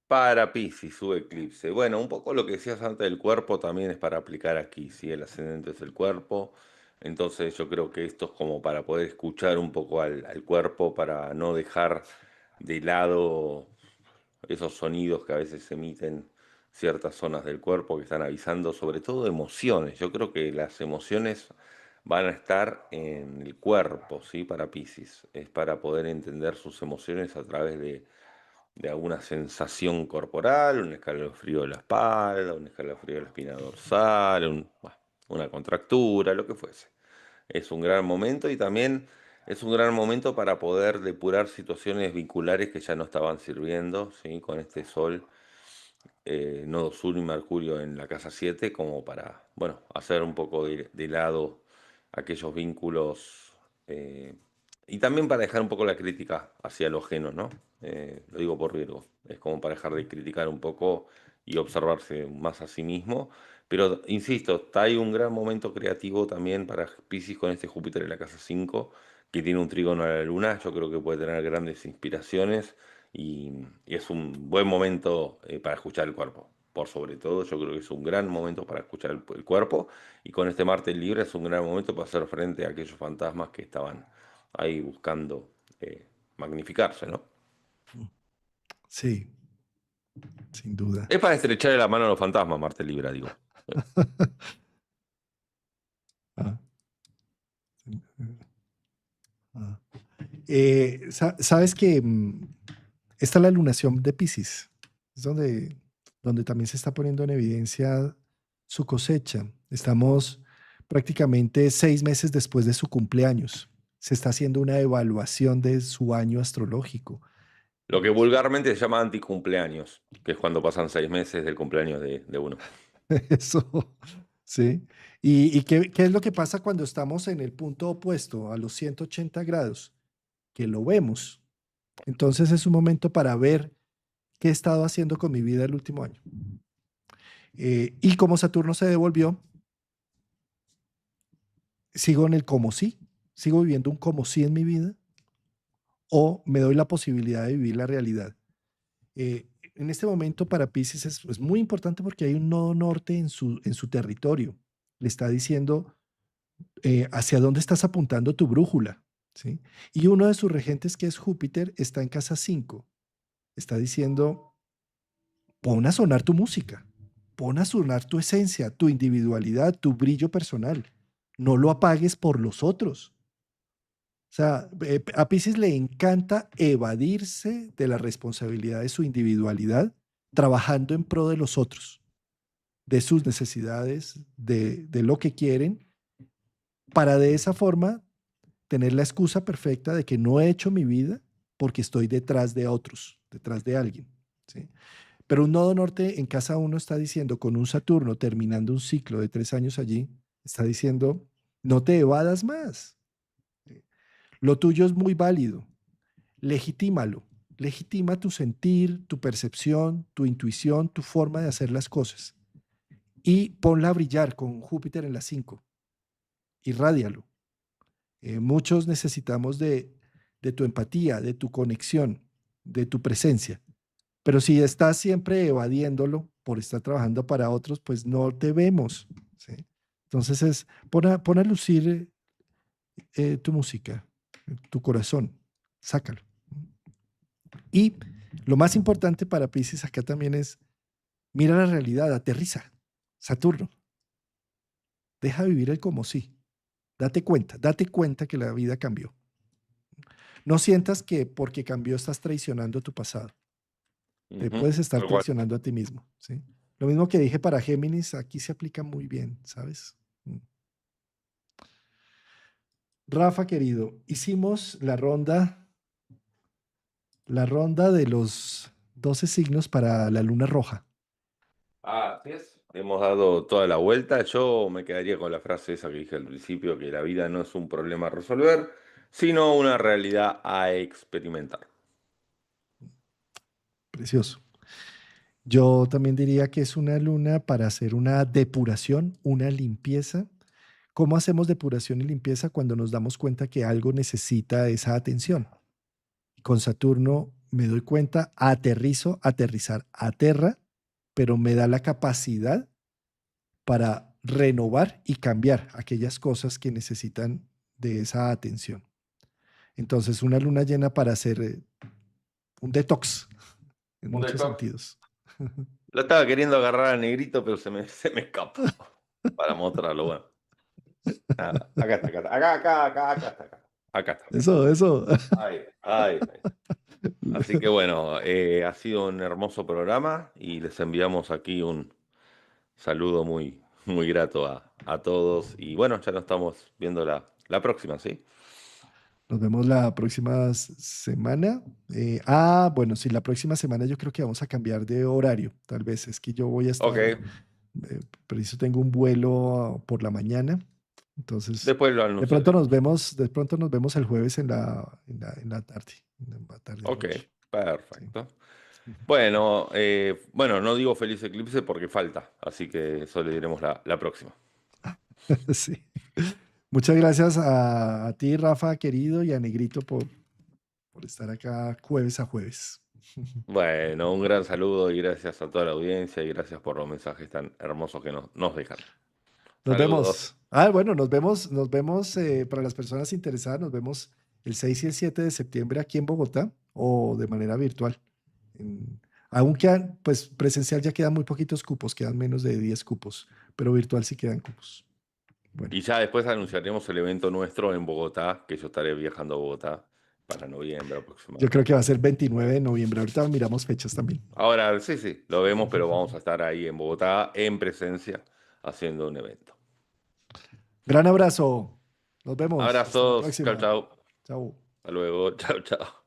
Para Piscis, su eclipse. Bueno, un poco lo que decías antes del cuerpo también es para aplicar aquí, ¿sí? El ascendente es el cuerpo, entonces yo creo que esto es como para poder escuchar un poco al cuerpo, para no dejar de lado esos sonidos que a veces emiten ciertas zonas del cuerpo que están avisando, sobre todo emociones. Yo creo que las emociones van a estar en el cuerpo, ¿sí? Para Piscis. Es para poder entender sus emociones a través de alguna sensación corporal, un escalofrío de la espalda, un escalofrío de la espina dorsal, una contractura, lo que fuese. Es un gran momento y también es un gran momento para poder depurar situaciones vinculares que ya no estaban sirviendo, ¿sí? Con este sol, nodo sur y Mercurio en la casa 7, como para, bueno, hacer un poco de lado aquellos vínculos, eh, y también para dejar un poco la crítica hacia lo ajeno, ¿no? Lo digo por Virgo, es como para dejar de criticar un poco y observarse más a sí mismo. Pero insisto, está ahí un gran momento creativo también para Piscis con este Júpiter en la casa 5, que tiene un trígono a la luna. Yo creo que puede tener grandes inspiraciones y es un buen momento para escuchar el cuerpo. Por sobre todo, yo creo que es un gran momento para escuchar el cuerpo. Y con este Marte libre es un gran momento para hacer frente a aquellos fantasmas que estaban ahí buscando magnificarse, ¿no? Sí, sin duda. Es para estrecharle la mano a los fantasmas, Marte libre, digo. Ah, ah. Sabes que esta es la lunación de Piscis, es donde también se está poniendo en evidencia su cosecha. Estamos prácticamente 6 meses después de su cumpleaños. se está haciendo una evaluación de su año astrológico. Lo que vulgarmente se llama anticumpleaños, que es cuando pasan 6 meses del cumpleaños de uno. Eso, sí. ¿Y qué es lo que pasa cuando estamos en el punto opuesto, a los 180 grados? Que lo vemos. Entonces es un momento para ver qué he estado haciendo con mi vida el último año. Y como Saturno se devolvió, sigo en el como sí, sigo viviendo un como sí en mi vida o me doy la posibilidad de vivir la realidad. En este momento para Pisces es muy importante porque hay un nodo norte en su territorio. Le está diciendo hacia dónde estás apuntando tu brújula, ¿sí? Y uno de sus regentes, que es Júpiter, está en casa 5. Está diciendo, pon a sonar tu música, pon a sonar tu esencia, tu individualidad, tu brillo personal. No lo apagues por los otros. O sea, a Piscis le encanta evadirse de la responsabilidad de su individualidad, trabajando en pro de los otros, de sus necesidades, de lo que quieren, para de esa forma tener la excusa perfecta de que no he hecho mi vida porque estoy detrás de otros, detrás de alguien, ¿sí? Pero un nodo norte en casa uno está diciendo, con un Saturno terminando un ciclo de 3 años allí, está diciendo, no te evadas más. Lo tuyo es muy válido. Legitímalo. Legitima tu sentir, tu percepción, tu intuición, tu forma de hacer las cosas. Y ponla a brillar con Júpiter en la 5. Irrádialo. Muchos necesitamos de tu empatía, de tu conexión, de tu presencia. Pero si estás siempre evadiéndolo por estar trabajando para otros, pues no te vemos, ¿sí? Entonces pon a lucir tu música, tu corazón, sácalo. Y lo más importante para Pisces acá también es, mira la realidad, aterriza, Saturno, deja vivir el como sí, date cuenta que la vida cambió. No sientas que porque cambió estás traicionando tu pasado. Te Ujú, puedes estar tal cual. traicionando a ti mismo, ¿sí? Lo mismo que dije para Géminis, aquí se aplica muy bien, ¿sabes? Rafa, querido, hicimos la ronda de los 12 signos para la luna roja. Así es. Hemos dado toda la vuelta. Yo me quedaría con la frase esa que dije al principio, que la vida no es un problema a resolver, sino una realidad a experimentar. Precioso. Yo también diría que es una luna para hacer una depuración, una limpieza. ¿Cómo hacemos depuración y limpieza cuando nos damos cuenta que algo necesita esa atención? Con Saturno me doy cuenta, aterrizar, aterra, pero me da la capacidad para renovar y cambiar aquellas cosas que necesitan de esa atención. Entonces, una luna llena para hacer un detox en Un muchos detox. sentidos. Lo estaba queriendo agarrar a Negrito, pero se me escapó para mostrarlo. Bueno, nada. Acá está, acá está, acá. Acá está. Eso. Ahí. Así que bueno, ha sido un hermoso programa y les enviamos aquí un saludo muy grato a todos. Y bueno, ya nos estamos viendo la próxima, ¿sí? Nos vemos la próxima semana. Bueno, sí, la próxima semana yo creo que vamos a cambiar de horario. Tal vez es que yo voy a Ok, estar, preciso tengo un vuelo por la mañana. Entonces, después lo anunciaremos. de pronto nos vemos el jueves en la tarde, Ok, noche. Sí. perfecto. Bueno, no digo feliz eclipse porque falta, así que eso le diremos la próxima. Sí. Muchas gracias a ti, Rafa, querido, y a Negrito por estar acá jueves a jueves. Bueno, un gran saludo y gracias a toda la audiencia y gracias por los mensajes tan hermosos que nos dejan. Nos Saludos. vemos. Bueno, nos vemos para las personas interesadas, nos vemos el 6 y el 7 de septiembre aquí en Bogotá o de manera virtual. Aún quedan, pues presencial ya quedan muy poquitos cupos, quedan menos de 10 cupos, pero virtual sí quedan cupos. Bueno, Y ya después anunciaremos el evento nuestro en Bogotá, que yo estaré viajando a Bogotá para noviembre yo creo que va a aproximadamente. ser 29 de noviembre. Ahorita miramos fechas también. Ahora, sí, lo vemos, pero vamos a estar ahí en Bogotá en presencia haciendo un evento. Gran abrazo. Nos vemos. Hasta la Abrazos. Chao, próxima. chao. Chao. Hasta luego. Chao, chao.